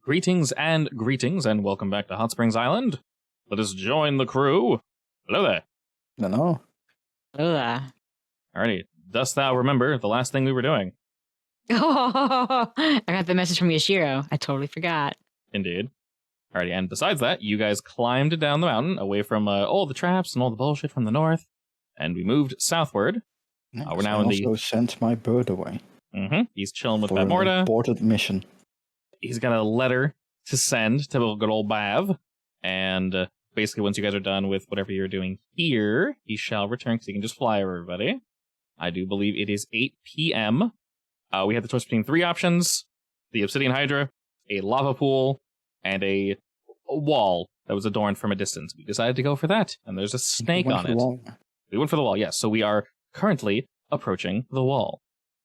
Greetings, and welcome back to Hot Springs Island. Let us join the crew. Hello there. Hello. Hello there. Alrighty, dost thou remember the last thing we were doing? Oh, I got the message from Yashiro. I totally forgot. Indeed. Alrighty, and besides that, you guys climbed down the mountain away from all the traps and all the bullshit from the north, and we moved southward. We're now in the... I also sent my bird away. He's chilling with for an Morta. Important mission. He's got a letter to send to good old Bav, and basically once you guys are done with whatever you're doing here, he shall return because he can just fly over everybody. I do believe it is 8 p.m. We had the choice between three options: the Obsidian Hydra, a lava pool, and a wall that was adorned from a distance. We decided to go for that, and there's a snake on it. We went for the wall, yes. So we are currently approaching the wall.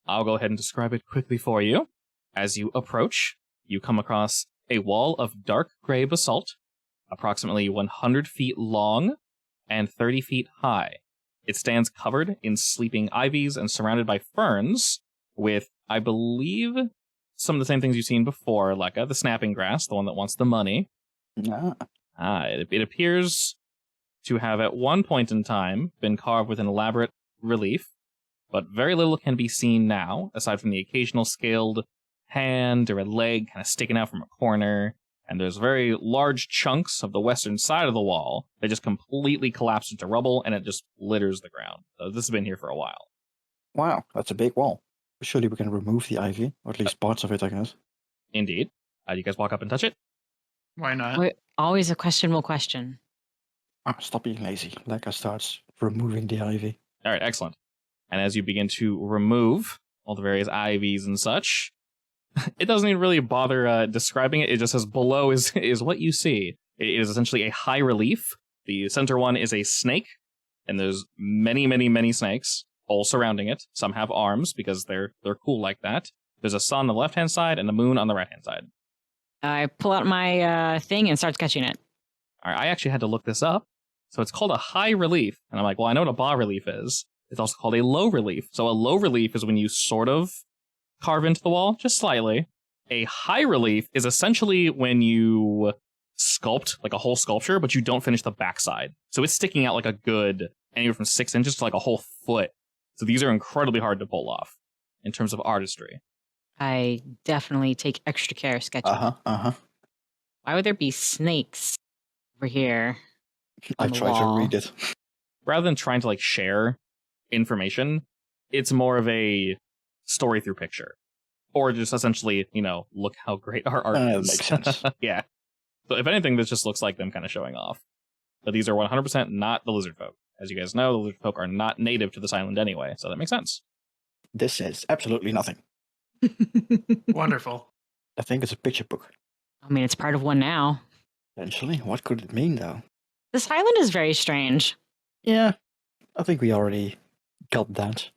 I'll go ahead and describe it quickly for you. As you approach, you come across a wall of dark gray basalt, approximately 100 feet long and 30 feet high. It stands covered in sleeping ivies and surrounded by ferns with, I believe, some of the same things you've seen before, like the snapping grass, the one that wants the money. It appears to have at one point in time been carved with an elaborate relief, but very little can be seen now, aside from the occasional scaled hand or a leg kind of sticking out from a corner, and there's very large chunks of the western side of the wall that just completely collapse into rubble, and it just litters the ground. So this has been here for a while. Wow, that's a big wall. Surely we can remove the ivy, or at least parts of it, I guess. Indeed. You guys walk up and touch it? Why not? Always a questionable question. Stop being lazy. Lekka starts removing the ivy. All right, excellent. And as you begin to remove all the various ivies and such, it doesn't even really bother describing it. It just says below is what you see. It is essentially a high relief. The center one is a snake, and there's many, many, many snakes all surrounding it. Some have arms because they're cool like that. There's a sun on the left-hand side and a moon on the right-hand side. I pull out my thing and start sketching it. All right, I actually had to look this up. So it's called a high relief. And I'm like, well, I know what a bas relief is. It's also called a low relief. So a low relief is when you sort of carve into the wall, just slightly. A high relief is essentially when you sculpt like a whole sculpture, but you don't finish the backside. So it's sticking out like a good anywhere from 6 inches to like a whole foot. So these are incredibly hard to pull off in terms of artistry. I definitely take extra care sketching. Why would there be snakes over here? I try to read it. Rather than trying to like share information, it's more of a story through picture. Or just essentially, look how great our art is. Makes sense. Yeah. So if anything, this just looks like them kind of showing off. But these are 100% not the lizard folk. As you guys know, the lizard folk are not native to this island anyway, so that makes sense. This says absolutely nothing. Wonderful. I think it's a picture book. I mean, it's part of one now. Potentially. What could it mean, though? This island is very strange. Yeah, I think we already got that.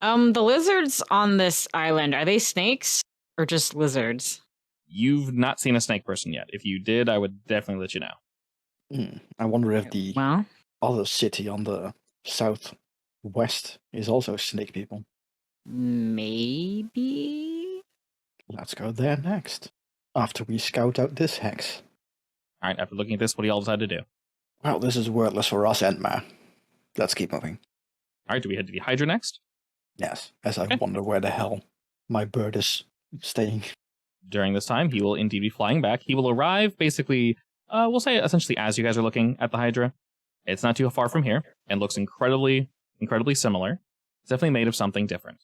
The lizards on this island, are they snakes or just lizards? You've not seen a snake person yet. If you did, I would definitely let you know. I wonder if the other city on the southwest is also snake people. Maybe? Let's go there next, after we scout out this hex. All right, after looking at this, what do y'all decide to do? Well, this is wordless for us, Entma. Let's keep moving. All right, do we head to the Hydra next? Yes, as I wonder where the hell my bird is staying. During this time, he will indeed be flying back. He will arrive basically, we'll say essentially as you guys are looking at the Hydra. It's not too far from here and looks incredibly, incredibly similar. It's definitely made of something different.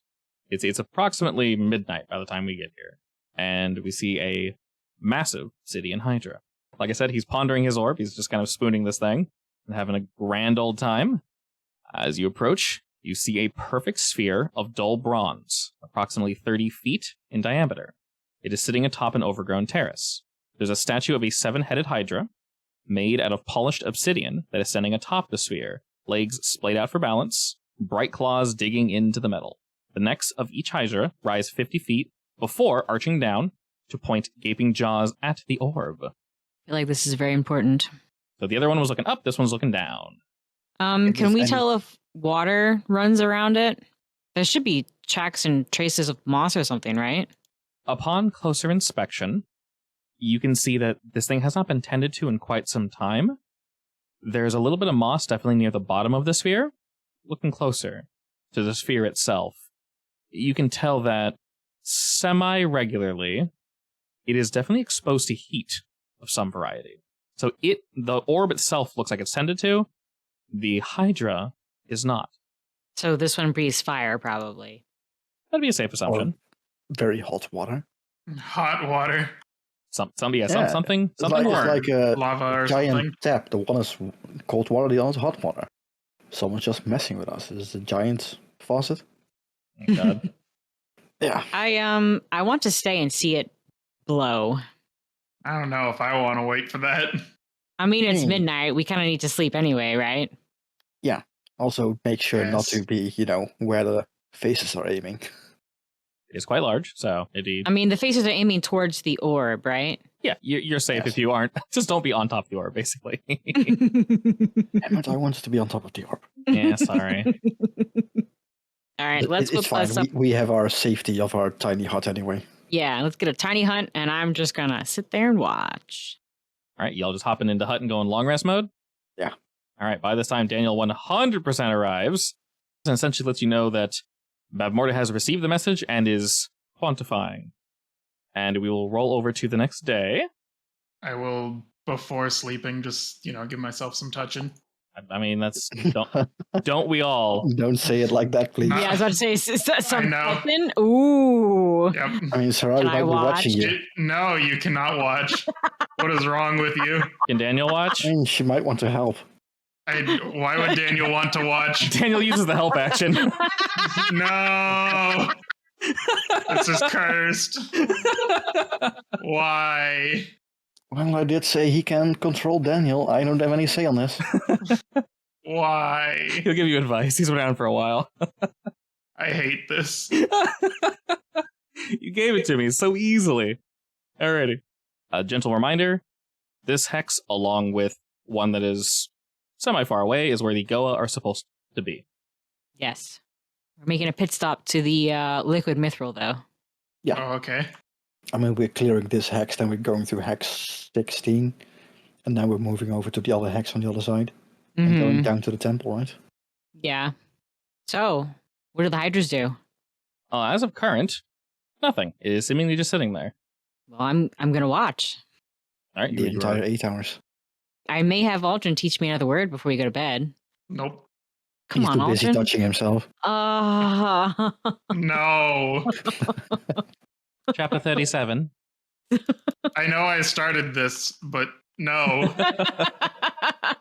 It's approximately midnight by the time we get here. And we see a massive city in Hydra. Like I said, he's pondering his orb. He's just kind of spooning this thing and having a grand old time. As you approach, you see a perfect sphere of dull bronze, approximately 30 feet in diameter. It is sitting atop an overgrown terrace. There's a statue of a 7-headed Hydra, made out of polished obsidian, that is standing atop the sphere, legs splayed out for balance, bright claws digging into the metal. The necks of each Hydra rise 50 feet before arching down to point gaping jaws at the orb. I feel like this is very important. So the other one was looking up, this one's looking down. Can we tell if water runs around it? There should be tracks and traces of moss or something, right? Upon closer inspection, you can see that this thing has not been tended to in quite some time. There's a little bit of moss definitely near the bottom of the sphere. Looking closer to the sphere itself, you can tell that semi-regularly, it is definitely exposed to heat of some variety. So the orb itself looks like it's tended to. The Hydra is not. So this one breathes fire, probably. That'd be a safe assumption. Or very hot water. Hot water. Something It's warm. like a Lava or giant something. tap. The one is cold water, the other is hot water. Someone's just messing with us. This is a giant faucet. Oh, God. Yeah. I want to stay and see it blow. I don't know if I want to wait for that. I mean, it's midnight. We kind of need to sleep anyway, right? Yeah. Also, make sure not Yes. to be, where the faces are aiming. It's quite large, so indeed. I mean, the faces are aiming towards the orb, right? Yeah, you're safe Yes. if you aren't. Just don't be on top of the orb, basically. Damn it, I wanted to be on top of the orb. Yeah, sorry. All right, But let's go it's fine. plus up. We have our safety of our tiny hut anyway. Yeah, let's get a tiny hunt, and I'm just gonna sit there and watch. All right, y'all just hopping into hut and going long rest mode? Yeah. All right, by this time, Daniel 100% arrives and essentially lets you know that Bavmorda has received the message and is quantifying. And we will roll over to the next day. I will, before sleeping, just, give myself some touching. I mean, that's... Don't we all? Don't say it like that, please. Yeah, I was about to say, is that something? know. Ooh. Yep. I mean, Sarah Can might I be watch? watching you. No, you cannot watch. What is wrong with you? Can Daniel watch? I mean, she might want to help. Why would Daniel want to watch? Daniel uses the help action. No! This is cursed. Why? Well, I did say he can control Daniel. I don't have any say on this. Why? He'll give you advice. He's been around for a while. I hate this. You gave it to me so easily. Alrighty. A gentle reminder, this hex, along with one that is semi-far away, is where the Goa are supposed to be. Yes. We're making a pit stop to the liquid mithril, though. Yeah. Oh, okay. I mean, we're clearing this hex, then we're going through hex 16, and then we're moving over to the other hex on the other side, and going down to the temple, right? Yeah. So, what do the hydras do? As of current, nothing. It is seemingly just sitting there. Well, I'm gonna watch. All right, The you entire are- 8 hours. I may have Aldrin teach me another word before we go to bed. Nope. Come He's on, too busy Aldrin. touching himself. No. Chapter 37. I know I started this, but no.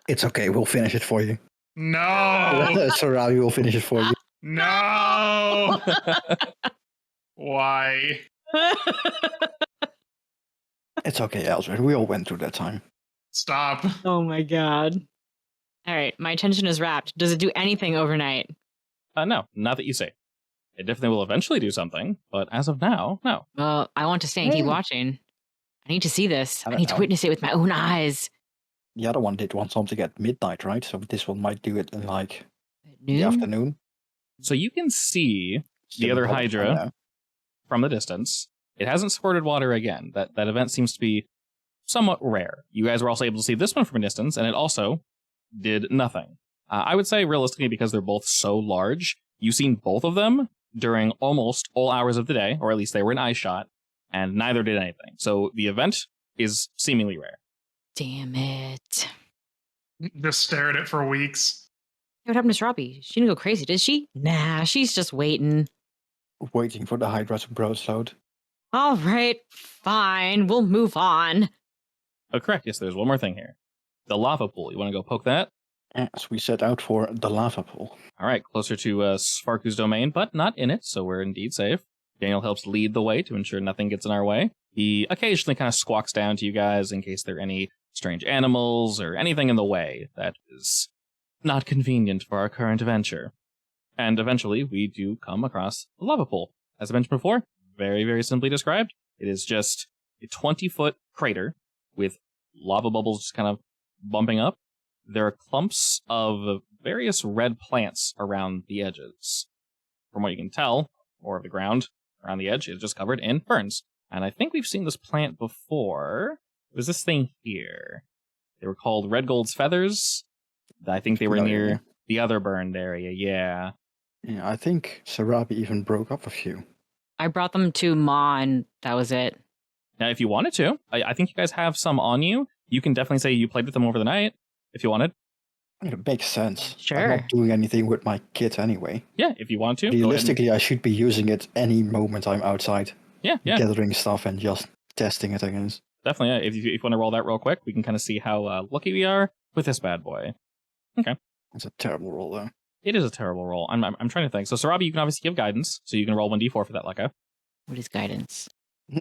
It's okay, we'll finish it for you. No. Sarah, we will finish it for you. No. Why? It's okay, Elsbeth. We all went through that time. Stop. Oh my god. All right, my attention is wrapped. Does it do anything overnight? No, not that you say. It definitely will eventually do something, but as of now, no. Well, I want to stay and keep Hey. watching. I need to see this. I I don't need to know. witness it with my own eyes. The other one did want something at midnight, right? So this one might do it in like At the noon? afternoon. So you can see Still other probably Hydra. fine now. from the distance. It hasn't squirted water again. That event seems to be somewhat rare. You guys were also able to see this one from a distance, and it also did nothing. I would say, realistically, because they're both so large, you've seen both of them during almost all hours of the day, or at least they were in eye shot, and neither did anything. So the event is seemingly rare. Damn it. Just stare at it for weeks. What happened to Robbie? She didn't go crazy, did she? Nah, she's just waiting. Waiting for the Hydra to broadload. All right, fine. We'll move on. Oh, correct. Yes, there's one more thing here. The lava pool. You want to go poke that? As we set out for the lava pool. All right, closer to Svarku's domain, but not in it, so we're indeed safe. Daniel helps lead the way to ensure nothing gets in our way. He occasionally kind of squawks down to you guys in case there are any strange animals or anything in the way that is not convenient for our current adventure. And eventually, we do come across the lava pool. As I mentioned before, very, very simply described, it is just a 20-foot crater with lava bubbles just kind of bumping up. There are clumps of various red plants around the edges. From what you can tell, or the ground around the edge is just covered in ferns. And I think we've seen this plant before. It was this thing here. They were called red gold's feathers. I think they were near the other burned area, yeah. Yeah, I think Sarabi even broke up a few. I brought them to Ma, and that was it. Now, if you wanted to, I think you guys have some on you. You can definitely say you played with them over the night, if you wanted. It makes sense. Sure. I'm not doing anything with my kit anyway. Yeah, if you want to. Realistically, I should be using it any moment I'm outside. Yeah. Gathering stuff and just testing it, I guess. Definitely, yeah. If you want to roll that real quick, we can kind of see how lucky we are with this bad boy. Okay. It's a terrible roll, though. It is a terrible roll. I'm trying to think. So, Sarabi, you can obviously give guidance, so you can roll 1d4 for that, Lekka. What is guidance?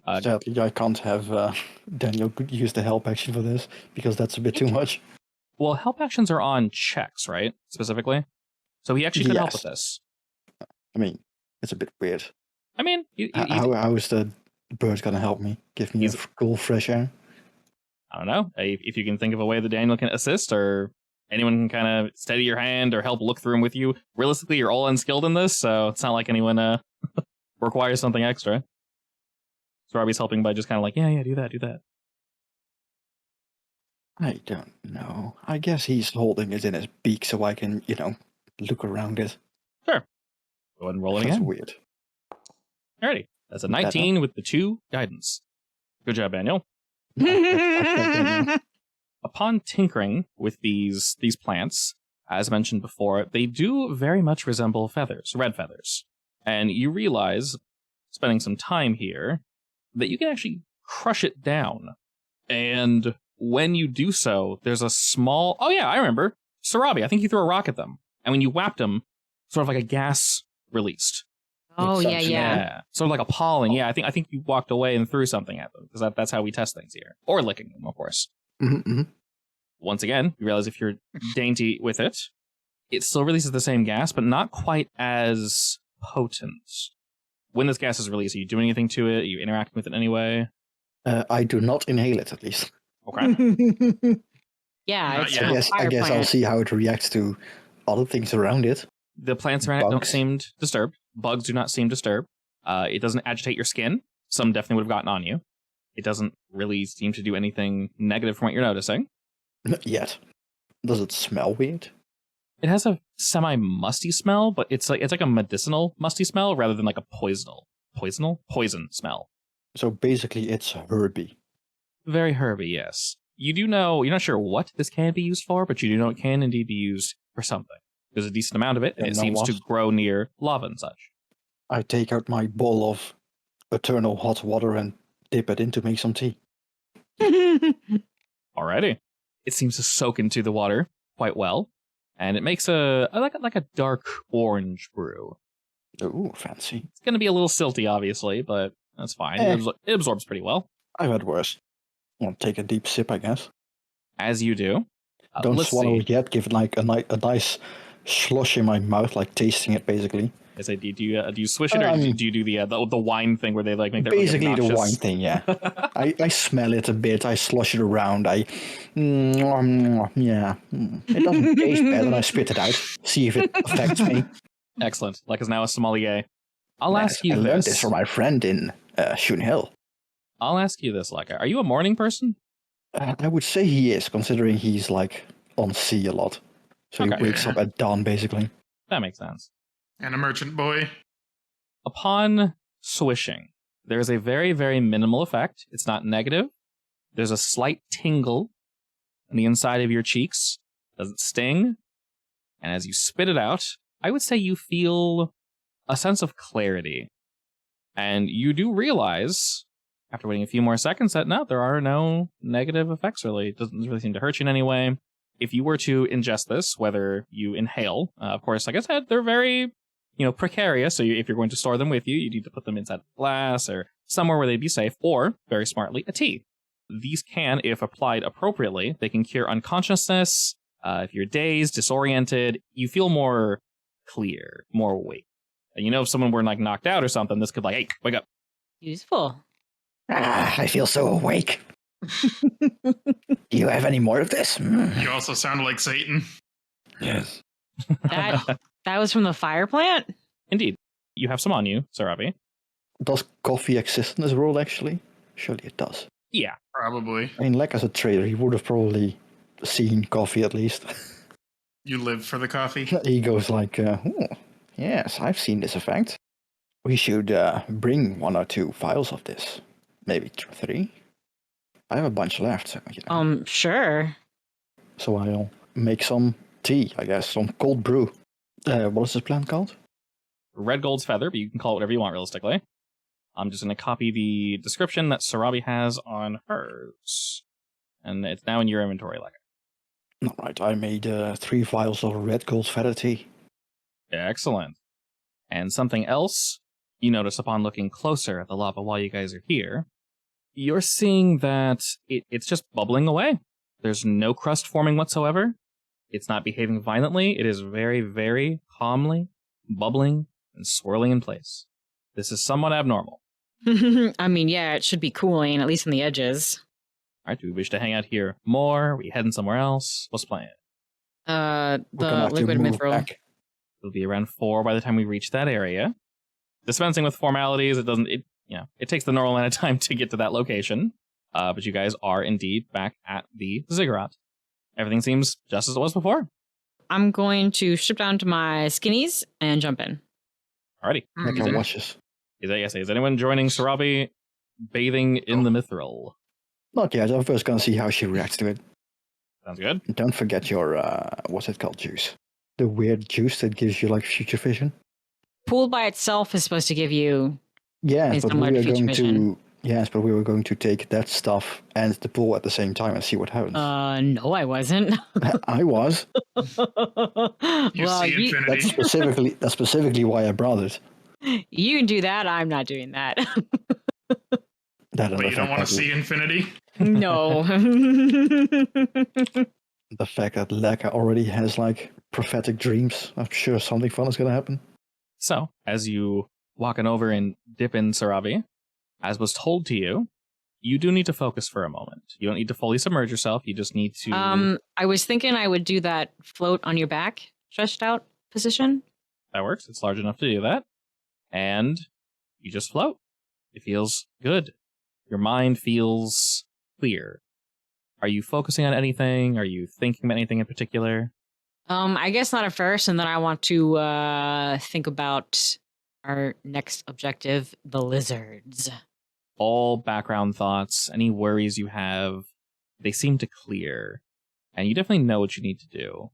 Sadly, I can't have Daniel use the help action for this, because that's a bit too much. Well, help actions are on checks, right? Specifically. So he actually could help with this. I mean, it's a bit weird. I mean, how is the bird going to help me? Give me a cool fresh air? I don't know. If you can think of a way that Daniel can assist, or anyone can kind of steady your hand or help look through them with you. Realistically, you're all unskilled in this, so it's not like anyone requires something extra. So Robbie's helping by just kind of like, yeah, do that. I don't know. I guess he's holding it in his beak so I can, look around it. Sure. Go ahead and roll it That's again. weird. Alrighty. That's a 19 with the 2 guidance. Good job, Daniel. Upon tinkering with these plants, as mentioned before, they do very much resemble feathers, red feathers. And you realize, spending some time here, that you can actually crush it down. And when you do so, there's a small... Oh yeah, I remember. Sarabi, I think you threw a rock at them. And when you whapped them, sort of like a gas released. Oh, yeah. Sort of like a pollen. Yeah, I think you walked away and threw something at them. Because that's how we test things here. Or licking them, of course. Mm-hmm. Once again, you realize if you're dainty with it, it still releases the same gas, but not quite as potent. When this gas is released, are you doing anything to it? Are you interacting with it in any way? I do not inhale it, at least. Okay. Yeah, I guess I'll see how it reacts to other things around it. The plants around it don't seem disturbed. Bugs do not seem disturbed. It doesn't agitate your skin. Some definitely would have gotten on you. It doesn't really seem to do anything negative from what you're noticing. Not yet. Does it smell weird? It has a semi-musty smell, but it's like a medicinal musty smell rather than like a poison smell. So basically it's herby. Very herby, yes. You do know, you're not sure what this can be used for, but you do know it can indeed be used for something. There's a decent amount of it, and it seems to grow near lava and such. I take out my bowl of eternal hot water and dip it in to make some tea. Alrighty. It seems to soak into the water quite well, and it makes a dark orange brew. Ooh, fancy. It's going to be a little silty, obviously, but that's fine. It absorbs pretty well. I've had worse. I'll take a deep sip, I guess. As you do. Don't swallow it yet. Give it like a nice slush in my mouth, like tasting it, basically. I say, do you swish it, or do you do the wine thing where they like make that basically the wine thing? Yeah. I smell it a bit. I slush it around. It doesn't taste bad, and I spit it out. See if it affects me. Excellent. Like is now a sommelier. I'll ask you I this. learned this from my friend in Shun Hill. I'll ask you this, Lekka. Are you a morning person? I would say he is, considering he's like on sea a lot. So he wakes up at dawn, basically. That makes sense. And a merchant boy. Upon swishing, there is a very, very minimal effect. It's not negative. There's a slight tingle on the inside of your cheeks. Doesn't sting. And as you spit it out, I would say you feel a sense of clarity. And you do realize, after waiting a few more seconds, that no, there are no negative effects really. It doesn't really seem to hurt you in any way. If you were to ingest this, whether you inhale, of course, like I said, they're very, precarious. So if you're going to store them with you, you need to put them inside a glass or somewhere where they'd be safe, or, very smartly, a tea. These can, if applied appropriately, they can cure unconsciousness. If you're dazed, disoriented, you feel more clear, more awake. And if someone were like knocked out or something, this could hey, wake up. Useful. I feel so awake. Do you have any more of this? You also sound like Satan. Yes. That was from the fire plant? Indeed. You have some on you, Sarabi. Does coffee exist in this world, actually? Surely it does. Yeah. Probably. I mean, Lek as a trader, he would have probably seen coffee at least. You live for the coffee? He goes like, yes, I've seen this effect. We should bring 1 or 2 vials of this. Maybe 3. I have a bunch left. So, Sure. So I'll make some tea, I guess. Some cold brew. What is this plant called? Red Gold's Feather, but you can call it whatever you want, realistically. I'm just going to copy the description that Sarabi has on hers. And it's now in your inventory, like. All right, I made 3 vials of Red Gold's Feather tea. Excellent. And something else you notice upon looking closer at the lava while you guys are here, you're seeing that it's just bubbling away. There's no crust forming whatsoever. It's not behaving violently. It is very, very calmly bubbling and swirling in place. This is somewhat abnormal. I mean, yeah, it should be cooling, at least on the edges. All right, do we wish to hang out here more? Are we heading somewhere else? What's the plan? The liquid mithril. Back. It'll be around 4 by the time we reach that area. Dispensing with formalities, it takes the normal amount of time to get to that location. But you guys are indeed back at the ziggurat. Everything seems just as it was before. I'm going to strip down to my skinnies and jump in. Alrighty. Lek watches. Is anyone joining Sarabi bathing in the mithril? Not yet. I'm first going to see how she reacts to it. Sounds good. Don't forget your, what's it called, juice? The weird juice that gives you, like, future vision. Pool by itself is supposed to give you... Yes, but we somewhat were future going vision. to... Yes, but we were going to take that stuff and the pool at the same time and see what happens. No, I wasn't. I was. You see infinity. That's specifically why I brought it. You can do that. I'm not doing that. That But you don't want to see infinity? No. The fact that Leka already has, like, prophetic dreams. I'm sure something fun is going to happen. So, as you walking over and dip in Sarabi, as was told to you, you do need to focus for a moment. You don't need to fully submerge yourself. You just need to... I was thinking I would do that float on your back, stretched out position. That works. It's large enough to do that. And you just float. It feels good. Your mind feels clear. Are you focusing on anything? Are you thinking about anything in particular? I guess not at first, and then I want to think about our next objective, the lizards. All background thoughts, any worries you have, they seem to clear. And you definitely know what you need to do.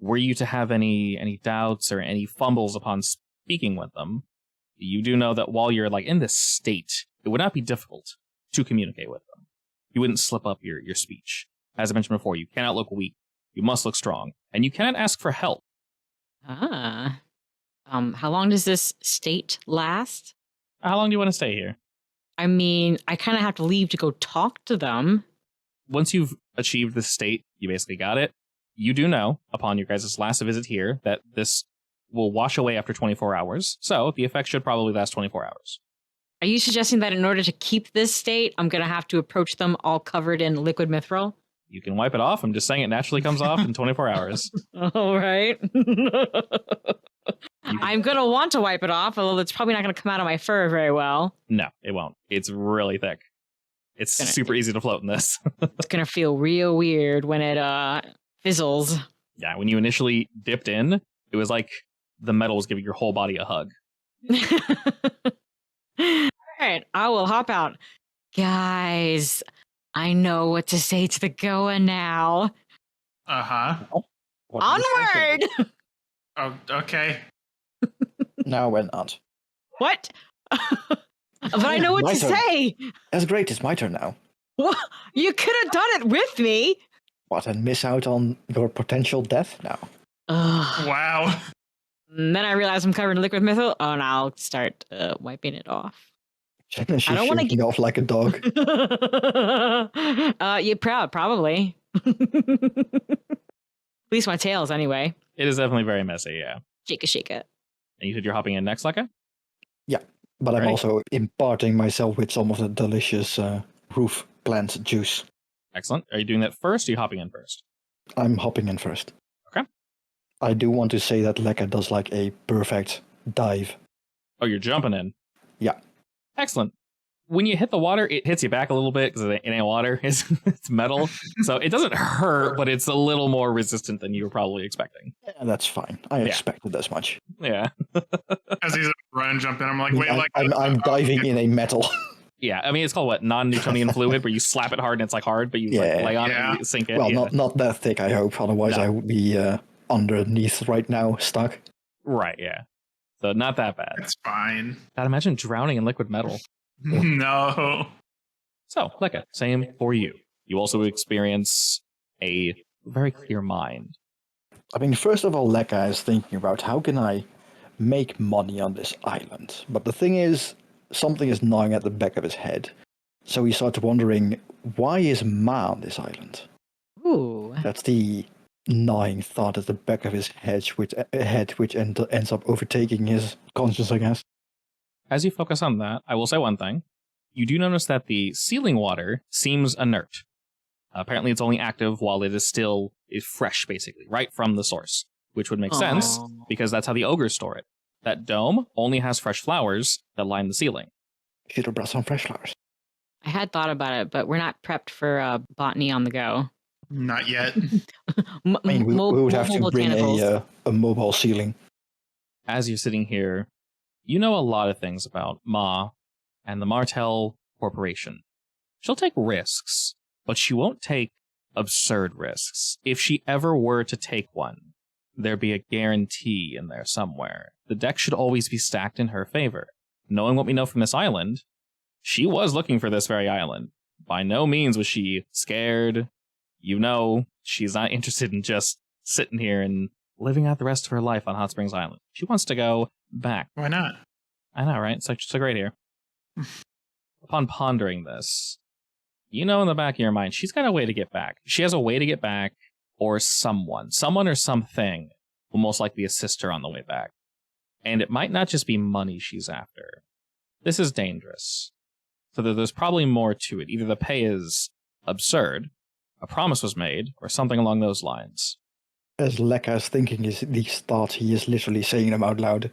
Were you to have any doubts or any fumbles upon speaking with them, you do know that while you're like in this state, it would not be difficult to communicate with them. You wouldn't slip up your speech. As I mentioned before, you cannot look weak. You must look strong. And you cannot ask for help. How long does this state last? How long do you want to stay here? I mean, I kind of have to leave to go talk to them. Once you've achieved this state, you basically got it. You do know, upon your guys' last visit here, that this will wash away after 24 hours. So the effect should probably last 24 hours. Are you suggesting that in order to keep this state, I'm going to have to approach them all covered in liquid mithril? You can wipe it off. I'm just saying it naturally comes off in 24 hours. All right. I'm going to want to wipe it off, although it's probably not going to come out of my fur very well. No, it won't. It's really thick. It's super easy to float in this. It's going to feel real weird when it fizzles. Yeah, when you initially dipped in, it was like the metal was giving your whole body a hug. All right, I will hop out. Guys, I know what to say to the Goa now. Uh-huh. Onward! Oh, okay. No, we're not. What? But I know what to say. That's great. It's my turn now. What? You could have done it with me. What, and miss out on your potential death now? Wow. And then I realize I'm covered in liquid mithril. Oh, and I'll start wiping it off. She's I don't want to shaking off like a dog. You probably. At least my tails, anyway. It is definitely very messy, yeah. Shake it. And you said you're hopping in next, Leka? Yeah, but I'm also imparting myself with some of the delicious roof plant juice. Excellent. Are you doing that first, or are you hopping in first? I'm hopping in first. Okay. I do want to say that Leka does like a perfect dive. Oh, you're jumping in? Yeah. Excellent. When you hit the water, it hits you back a little bit because it ain't water. It's metal. So it doesn't hurt, but it's a little more resistant than you were probably expecting. Yeah, that's fine. I expected as much. Yeah. As he's run, jump in. I'm like, I mean, wait, like I'm diving in a metal. Yeah, I mean, it's called what? Non-Newtonian fluid, where you slap it hard and it's like hard, but you like lay on it and you sink it. Well, not that thick, I hope. Otherwise, I would be underneath right now, stuck. Right, yeah. So not that bad. it's fine. God, imagine drowning in liquid metal. No. So, Lekka, same for you. You also experience a very clear mind. I mean, first of all, Lekka is thinking about how can I make money on this island. But the thing is, something is gnawing at the back of his head. So he starts wondering, why is Ma on this island? Ooh. That's the gnawing thought at the back of his head, which ends up overtaking his conscience, I guess. As you focus on that, I will say one thing. You do notice that the sealing water seems inert. Apparently it's only active while it is still fresh, basically, right from the source. Which would make sense, because that's how the ogres store it. That dome only has fresh flowers that line the ceiling. Should have brought some fresh flowers. I had thought about it, but we're not prepped for botany on the go. Not yet. I mean, we would have to bring a mobile ceiling. As you're sitting here, you know a lot of things about Ma and the Martell Corporation. She'll take risks, but she won't take absurd risks. If she ever were to take one, there'd be a guarantee in there somewhere. The deck should always be stacked in her favor. Knowing what we know from this island, she was looking for this very island. By no means was she scared. You know, she's not interested in just sitting here and living out the rest of her life on Hot Springs Island. She wants to go back. Why not? I know, right? It's like so great here. Upon pondering this, you know in the back of your mind, she's got a way to get back. She has a way to get back, or someone or something will most likely assist her on the way back. And it might not just be money she's after. This is dangerous. So there's probably more to it. Either the pay is absurd, a promise was made, or something along those lines. As Lekka is thinking these thoughts, he is literally saying them out loud,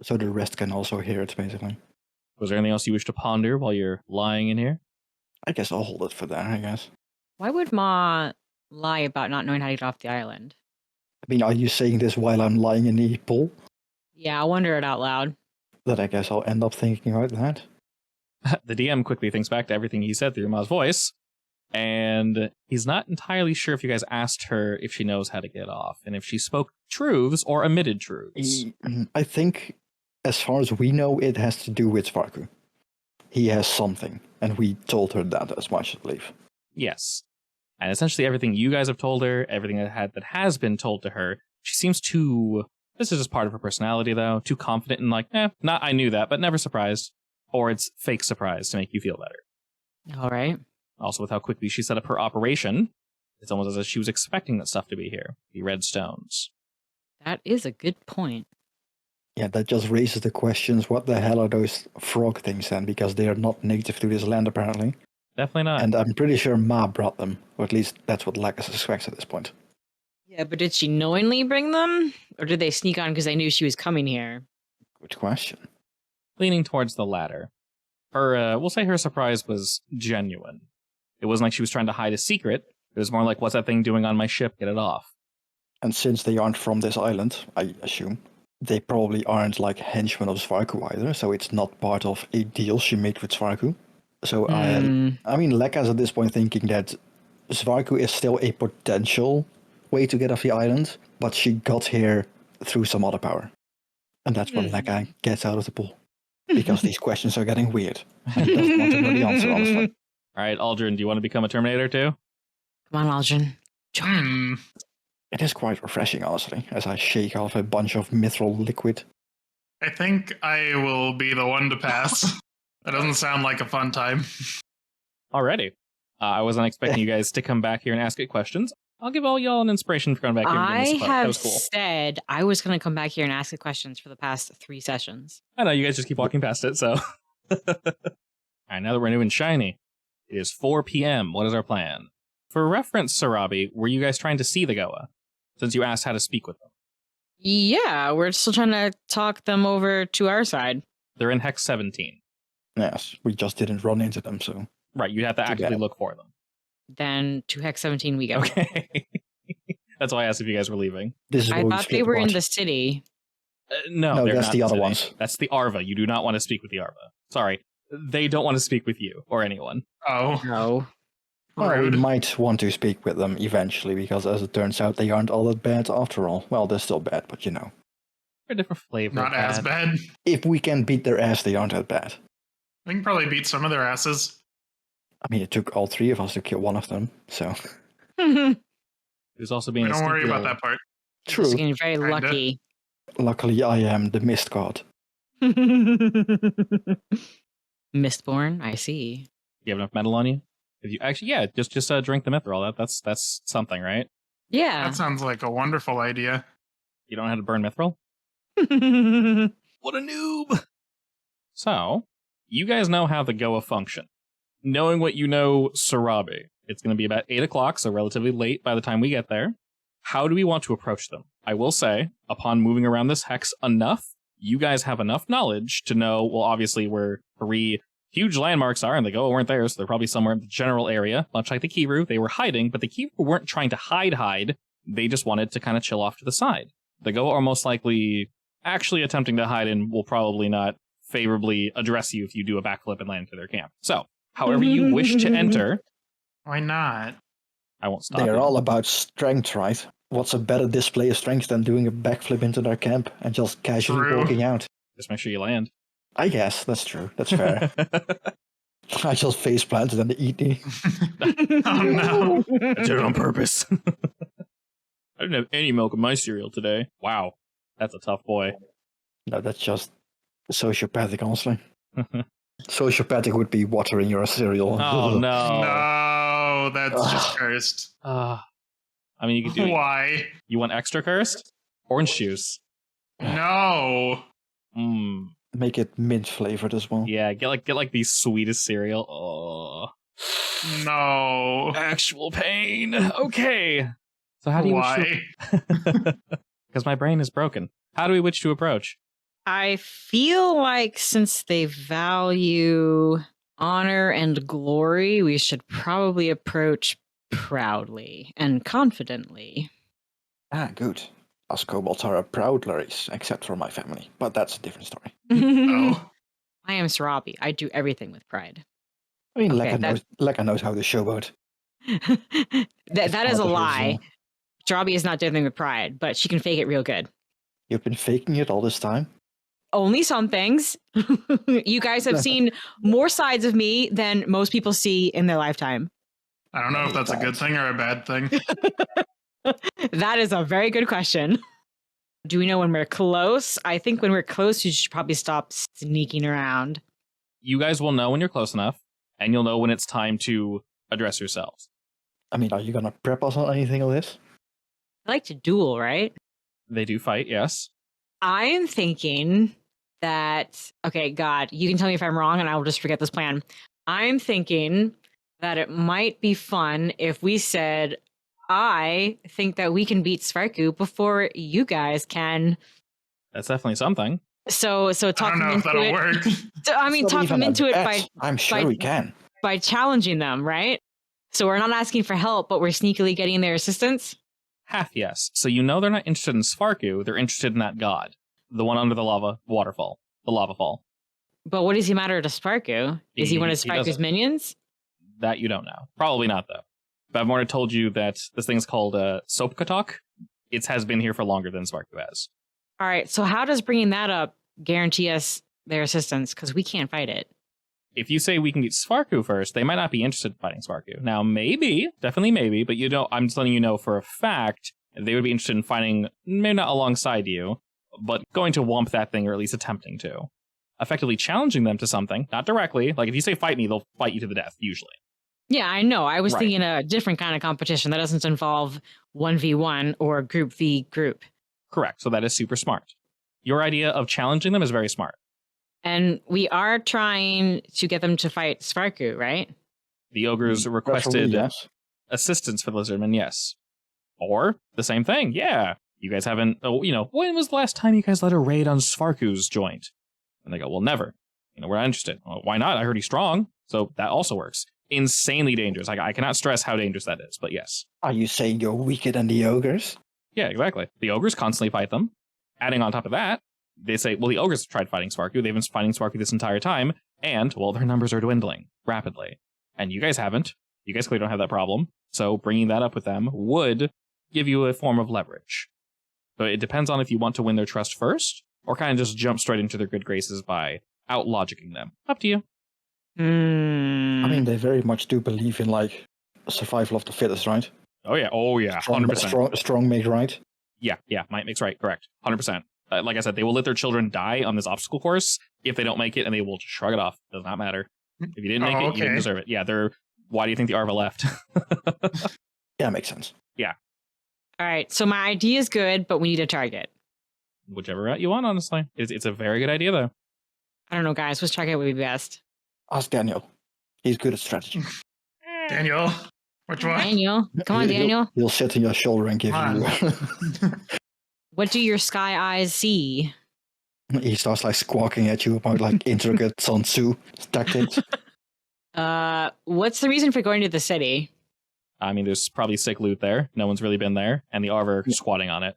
so the rest can also hear it, basically. Was there anything else you wish to ponder while you're lying in here? I guess I'll hold it for that, I guess. Why would Ma lie about not knowing how to get off the island? I mean, are you saying this while I'm lying in the pool? Yeah, I'll wonder it out loud. Then I guess I'll end up thinking about that. The DM quickly thinks back to everything he said through Ma's voice, and he's not entirely sure if you guys asked her if she knows how to get off, and if she spoke truths or omitted truths. I think, as far as we know, it has to do with Svarku. He has something, and we told her that as much, I believe. Yes. And essentially everything you guys have told her, everything that has been told to her, she seems too... This is just part of her personality, though. Too confident and like, not I knew that, but never surprised. Or it's fake surprise to make you feel better. All right. Also, with how quickly she set up her operation, it's almost as if she was expecting that stuff to be here. The red stones. That is a good point. Yeah, that just raises the questions, what the hell are those frog things then? Because they are not native to this land, apparently. Definitely not. And I'm pretty sure Ma brought them, or at least that's what Lekka suspects at this point. Yeah, but did she knowingly bring them? Or did they sneak on because they knew she was coming here? Good question. Leaning towards the latter. Her, we'll say her surprise was genuine. It wasn't like she was trying to hide a secret. It was more like, what's that thing doing on my ship? Get it off. And since they aren't from this island, I assume, they probably aren't like henchmen of Svarku either, so it's not part of a deal she made with Svarku. So I mean, Lekka's at this point thinking that Svarku is still a potential way to get off the island, but she got here through some other power. And that's when Lekka gets out of the pool. Because these questions are getting weird. And doesn't want to know the answer, honestly. Alright, Aldrin, do you want to become a Terminator too? Come on, Aldrin. Join. It is quite refreshing, honestly, as I shake off a bunch of mithril liquid. I think I will be the one to pass. That doesn't sound like a fun time. Alrighty. I wasn't expecting you guys to come back here and ask it questions. I'll give all y'all an inspiration for coming back here and doing this. That was cool. Said I was going to come back here and ask the questions for the past 3 sessions. I know, you guys just keep walking past it, so. Alright, now that we're new and shiny, it is 4 p.m. What is our plan? For reference, Sarabi, were you guys trying to see the Goa? Since you asked how to speak with them. Yeah, we're still trying to talk them over to our side. They're in Hex 17. Yes, we just didn't run into them, so... Right, you'd have to actively look for them. Then to Hex 17 we go. Okay. That's why I asked if you guys were leaving. This is I thought they were in the city. No, they're that's not the in other city. ones. That's the Arva. You do not want to speak with the Arva. Sorry. They don't want to speak with you or anyone. Oh, No. Well, we rude. might want to speak with them eventually, because as it turns out, they aren't all that bad after all. Well, they're still bad, but you know. They're a different flavor. Not as bad. If we can beat their ass, they aren't that bad. We can probably beat some of their asses. I mean, it took all three of us to kill one of them, so... Who's also being Don't worry about that part. True. Just getting very Kinda. lucky. Luckily, I am the Mist God. Mistborn, I see. You have enough metal on you? If you actually, yeah, just drink the mithril. That's something, right? Yeah. That sounds like a wonderful idea. You don't know how to burn mithril? What a noob! So, you guys know how the Goa function. Knowing what you know, Sarabi, it's going to be about 8 o'clock, so relatively late by the time we get there. How do we want to approach them? I will say, upon moving around this hex enough, you guys have enough knowledge to know, well, obviously, where 3 huge landmarks are, and the Goa weren't there, so they're probably somewhere in the general area. Much like the Kiru, they were hiding, but the Kiru weren't trying to hide. They just wanted to kind of chill off to the side. The Goa are most likely actually attempting to hide and will probably not favorably address you if you do a backflip and land into their camp. So, however you wish to enter, Why not? I won't stop They're you. all about strength, right? What's a better display of strength than doing a backflip into their camp and just casually True. walking out? Just make sure you land. I guess, that's true. That's fair. I just face planted and they eat me. Oh no. I did it on purpose. I didn't have any milk in my cereal today. Wow. That's a tough boy. No, that's just sociopathic, honestly. Sociopathic would be watering your cereal. Oh, no. No, that's just cursed. I mean, you could do it. Why? You want extra cursed? Orange juice. No. Mmm. Make it mint flavored as well. Yeah, get like the sweetest cereal. Oh. No. Actual pain. Okay. So how do you Why? Because my brain is broken. How do we wish to approach? I feel like since they value honor and glory, we should probably approach proudly and confidently. Ah, good. Us kobolds are proudlers, except for my family. But that's a different story. Oh. I am Sarabi. I do everything with pride. I mean, Okay, Lekka knows how to showboat. that is a part of lie. his, Sarabi is not doing anything with pride, but she can fake it real good. You've been faking it all this time? Only some things. You guys have seen more sides of me than most people see in their lifetime. I don't know if that's a good thing or a bad thing. That is a very good question. Do we know when we're close? I think when we're close, you should probably stop sneaking around. You guys will know when you're close enough, and you'll know when it's time to address yourselves. I mean, are you gonna prep us on anything of this? I like to duel, right? They do fight, yes. I'm thinking that, okay, God, you can tell me if I'm wrong and I will just forget this plan. I'm thinking that it might be fun if we said, I think that we can beat Svarku before you guys can. That's definitely something. So I talk don't them know if into that'll it. work. I mean, It's not talk them even a into it bet. I'm sure we can. by challenging them, right? So we're not asking for help, but we're sneakily getting their assistance. Half yes. So you know they're not interested in Svarku, they're interested in that god. The one under the lava waterfall. The lava fall. But what does he matter to Svarku? Is he one of He Svarku's doesn't. minions? That you don't know. Probably not, though. Vaynor told you that this thing's called Soapkatok. It has been here for longer than Svarku has. All right. So how does bringing that up guarantee us their assistance? Because we can't fight it. If you say we can beat Svarku first, they might not be interested in fighting Svarku. Now, maybe, definitely maybe, but you know, I'm just letting you know for a fact they would be interested in fighting, maybe not alongside you, but going to whomp that thing, or at least attempting to. Effectively challenging them to something, not directly. Like, if you say fight me, they'll fight you to the death, usually. Yeah, I know. I was Right. thinking a different kind of competition that doesn't involve 1v1 or group v group. Correct, so that is super smart. Your idea of challenging them is very smart. And we are trying to get them to fight Svarku, right? The ogres Preferably, requested yes. assistance for the lizardmen, yes. Or the same thing, yeah. You guys haven't, when was the last time you guys led a raid on Svarku's joint? And they go, well, never. we're not interested. Well, why not? I heard he's strong. So that also works. Insanely dangerous. I cannot stress how dangerous that is, but yes. Are you saying you're weaker than the ogres? Yeah, exactly. The ogres constantly fight them. Adding on top of that, they say, well, the ogres have tried fighting Svarku. They've been fighting Svarku this entire time, and, well, their numbers are dwindling rapidly. And you guys haven't. You guys clearly don't have that problem. So bringing that up with them would give you a form of leverage. So it depends on if you want to win their trust first, or kind of just jump straight into their good graces by out-logicking them. Up to you. I mean, they very much do believe in, like, survival of the fittest, right? Oh, yeah. 100%. Strong make right. Yeah, might makes right, correct. 100%. Like I said, they will let their children die on this obstacle course if they don't make it, and they will just shrug it off. Does not matter. If you didn't make it, you didn't deserve it. Yeah, why do you think the Arva left? Yeah, makes sense. Yeah. All right, so my idea is good, but we need a target. Whichever route you want, honestly. It's a very good idea, though. I don't know, guys. Which target would be best? Ask Daniel. He's good at strategy. Daniel, which one? Daniel, come on, Daniel. He'll sit on your shoulder and give you... What do your sky eyes see? He starts like squawking at you about like intricate Sun Tzu tactics. What's the reason for going to the city? I mean, there's probably sick loot there. No one's really been there, and the Arva are squatting on it.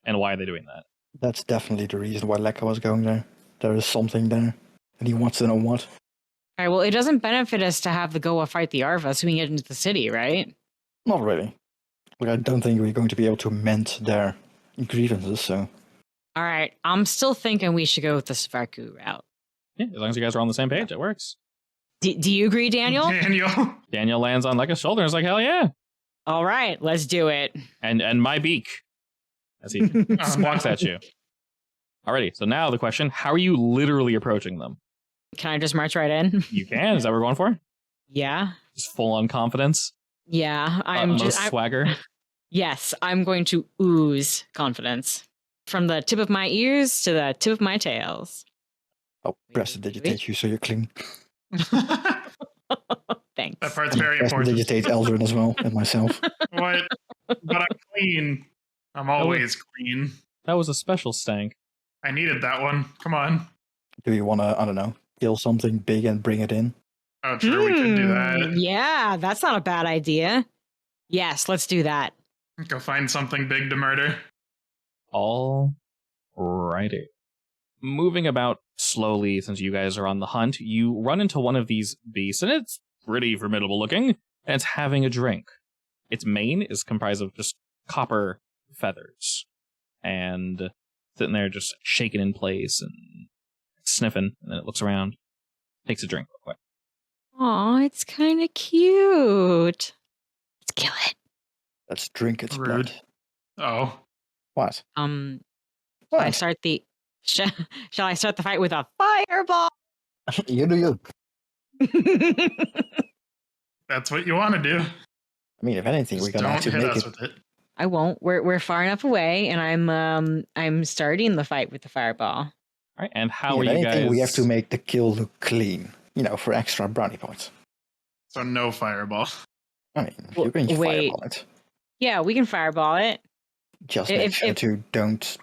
And why are they doing that? That's definitely the reason why Lekka was going there. There is something there, and he wants to know what. All right, well, it doesn't benefit us to have the Goa fight the Arva so we can get into the city, right? Not really. Like, I don't think we're going to be able to mend their grievances, so... All right, I'm still thinking we should go with the Svarku route. Yeah, as long as you guys are on the same page, it works. Do you agree, Daniel? Daniel lands on Lekka's shoulder and is like, hell yeah. All right, let's do it. And my beak. As he squawks at you. Alrighty, so now the question, how are you literally approaching them? Can I just march right in? You can. Is that what we're going for? Yeah. Just full on confidence? Yeah, I'm swagger? Yes, I'm going to ooze confidence. From the tip of my ears to the tip of my tails. Oh, prestidigitate you so you're clean. Thanks. That part's very important. Prestidigitate Eldrin as well, and myself. What? But I'm clean. I'm always clean. That was a special stank. I needed that one. Come on. Do you want to, I don't know, kill something big and bring it in? Oh, sure, we could do that. Yeah, that's not a bad idea. Yes, let's do that. Go find something big to murder. All righty. Moving about slowly, since you guys are on the hunt, you run into one of these beasts, and it's pretty formidable looking, and it's having a drink. Its mane is comprised of just copper feathers, and sitting there just shaking in place and sniffing, and then it looks around, takes a drink real quick. Aw, it's kind of cute. Let's kill it. Let's drink its Rude. blood. Oh. What? Shall I start the shall I start the fight with a fireball? You do you. That's what you want to do. I mean, if anything, we're Just gonna have don't to hit make us it. with it. I won't. We're far enough away, and I'm starting the fight with the fireball. All right, and how If are you anything, guys? we have to make the kill look clean. For extra brownie points. So no fireball. I mean, you can wait. fireball it. Yeah, we can fireball it. Just make sure to don't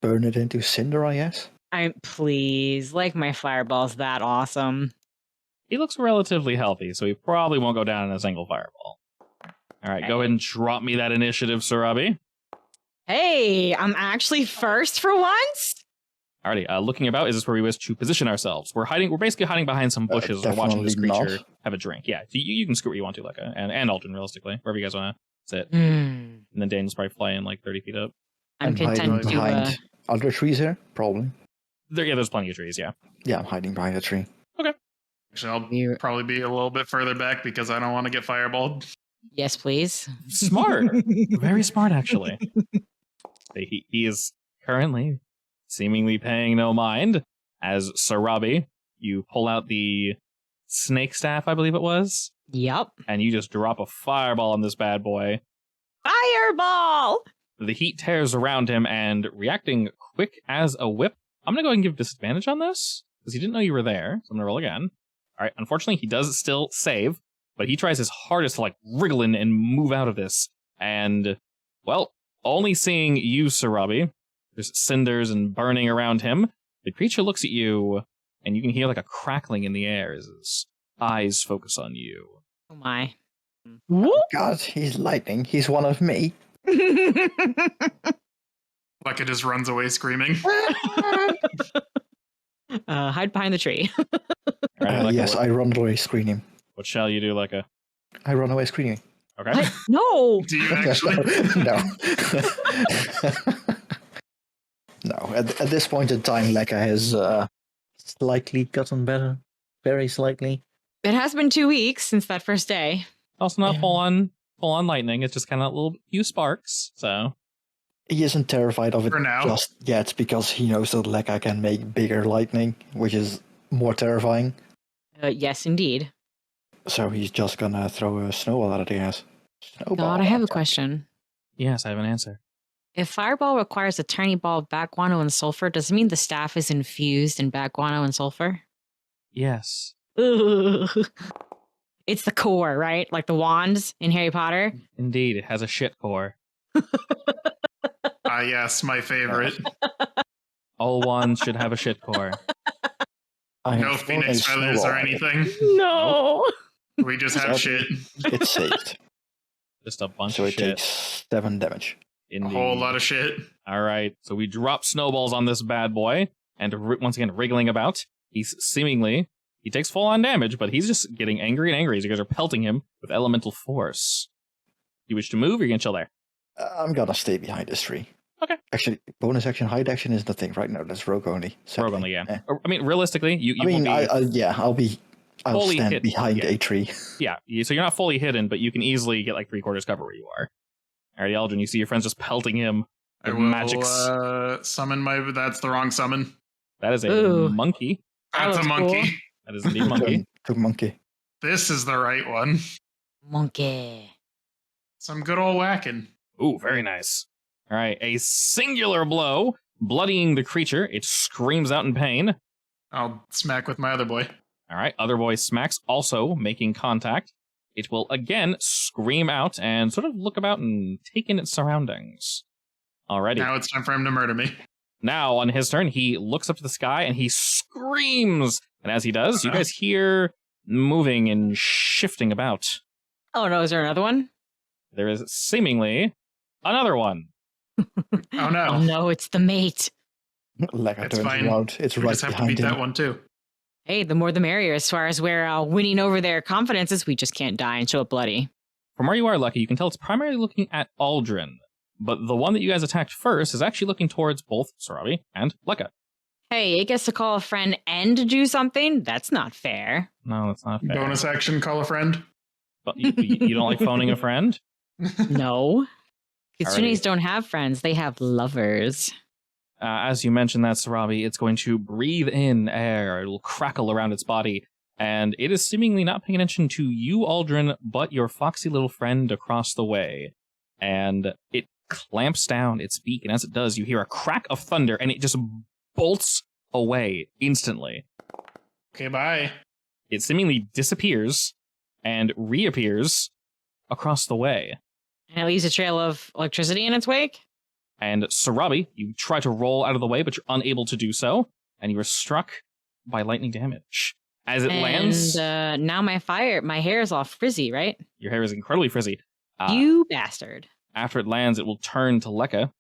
burn it into cinder, I guess. Please, like my fireball's that awesome. He looks relatively healthy, so he probably won't go down in a single fireball. All right, go ahead and drop me that initiative, Sarabi. Hey, I'm actually first for once. Alrighty, looking about, is this where we wish to position ourselves? We're basically hiding behind some bushes or watching this definitely creature not. have a drink. Yeah, you can scoot where you want to, Lekka, and Aldrin, realistically, wherever you guys want to sit. Mm, And then Daniel's probably flying like 30 feet up. I'm hiding content to. behind other trees here, probably. There's plenty of trees, yeah. Yeah, I'm hiding behind a tree. Actually, I'll probably be a little bit further back because I don't want to get fireballed. Yes, please. Smart. Very smart, actually. He is currently seemingly paying no mind as Sarabi, you pull out the snake staff, I believe it was, Yep. and you just drop a fireball on this bad boy. Fireball. The heat tears around him, and reacting quick as a whip, I'm going to go ahead and give disadvantage on this, because he didn't know you were there, so I'm going to roll again. All right, unfortunately, he does still save, but he tries his hardest to, wriggle in and move out of this. And, well, only seeing you, Sarabi, there's cinders and burning around him, the creature looks at you and you can hear like a crackling in the air as his eyes focus on you. Oh my. God, he's lightning. He's one of me. Lekka just runs away screaming. Hide behind the tree. Alrighty, Lekka, Yes, I run away screaming. what shall you do, Lekka? I run away screaming. Okay. What? No. Do you actually? No. No, at this point in time, Lekka has slightly gotten better. Very slightly. It has been 2 weeks since that first day. Also not Yeah. full on lightning. It's just kind of a little few sparks. So He isn't terrified of it For now. just yet because he knows that Lekka can make bigger lightning, which is more terrifying. Yes, indeed. So he's just gonna throw a snowball at the ass. Snowball God, I have a attack. question. yes, I have an answer. If Fireball requires a tiny ball of bat guano and sulfur, does it mean the staff is infused in bat guano and sulfur? Yes. Ugh. It's the core, right? Like the wands in Harry Potter. Indeed, it has a shit core. Ah, yes, my favorite. All wands should have a shit core. I No have thrown phoenix a feathers snowball or at it. anything. No. We just have shit. It's saved, Just a bunch so of it shit. takes 7 damage. A Indeed. whole lot of shit. All right, so we drop snowballs on this bad boy, and once again, wriggling about. He takes full-on damage, but he's just getting angry and angry as you guys are pelting him with elemental force. You wish to move, or you can chill there? I'm gonna stay behind this tree. Okay. Actually, bonus action, hide action is the thing right now. That's rogue only. Rogue only, yeah. I mean, realistically, you I will mean, be... I'll fully stand hit- behind yeah. a tree. Yeah, so you're not fully hidden, but you can easily get like 3/4 cover where you are. All right, Eldrin, you see your friends just pelting him I with will magics. summon my... That's the wrong summon. That is a Ooh. monkey. That's a looks monkey. cool. That is indeed a monkey. Good monkey. This is the right one. Monkey. Some good old whacking. Ooh, very nice. All right, a singular blow, bloodying the creature. It screams out in pain. I'll smack with my other boy. All right, other boy smacks, also making contact. It will again scream out and sort of look about and take in its surroundings. Alrighty. Now it's time for him to murder me. Now, on his turn, he looks up to the sky and he screams. And as he does, you guys hear moving and shifting about. Oh no, is there another one? There is seemingly another one. Oh Oh no. no, it's the mate. Lekka It's turns fine. around. It's We right just have to behind beat him. that one too. Hey, the more the merrier. As far as we're winning over their confidences, we just can't die and show up bloody. From where you are, Lucky, you can tell it's primarily looking at Aldrin. But the one that you guys attacked first is actually looking towards both Sarabi and Lekka. Hey, it gets to call a friend and do something? That's not fair. No, that's not fair. Bonus action, call a friend. But you don't like phoning a friend? No. Kitsunes Alrighty. don't have friends, they have lovers. As you mentioned that, Sarabi, it's going to breathe in air. It will crackle around its body. And it is seemingly not paying attention to you, Aldrin, but your foxy little friend across the way. And it clamps down its beak, and as it does, you hear a crack of thunder, and it just bolts away instantly. Okay, bye. It seemingly disappears and reappears across the way. And it leaves a trail of electricity in its wake? And Sarabi, you try to roll out of the way, but you're unable to do so, and you are struck by lightning damage. As it lands, Now my hair is all frizzy, right? your hair is incredibly frizzy. You bastard. After it lands, it will turn to Lekka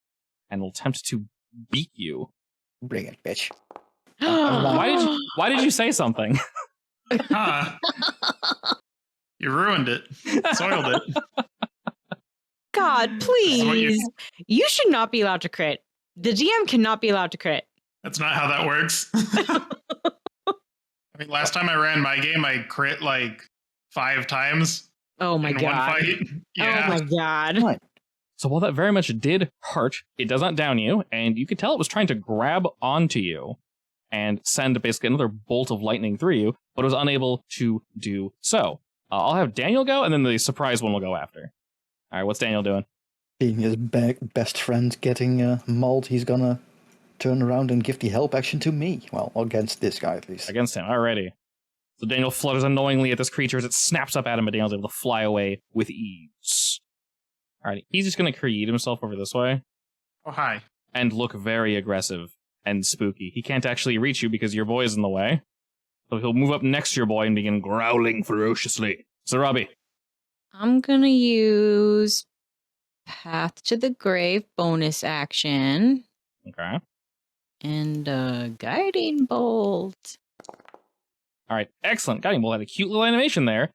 and will attempt to beat you. Bring it, bitch. Why did you say something? Huh. You ruined it. Soiled it. God, That's what please. You should not be allowed to crit. The GM cannot be allowed to crit. That's not how that works. I mean, last time I ran my game, I crit like 5 times Oh my in god. one fight. Yeah. Oh my god. So while that very much did hurt, it does not down you, and you could tell it was trying to grab onto you and send basically another bolt of lightning through you, but was unable to do so. I'll have Daniel go, and then the surprise one will go after. All right, what's Daniel doing? Being his best friend getting mauled, he's gonna turn around and give the help action to me. Well, against this guy at least. Against him, alrighty. So Daniel flutters annoyingly at this creature as it snaps up at him, but Daniel's able to fly away with ease. Alright, he's just going to create himself over this way Oh, hi. and look very aggressive and spooky. He can't actually reach you because your boy is in the way. So he'll move up next to your boy and begin growling ferociously. Sarabi. I'm gonna use Path to the Grave bonus action Okay. and Guiding Bolt. All right, excellent. Guiding Bolt had a cute little animation there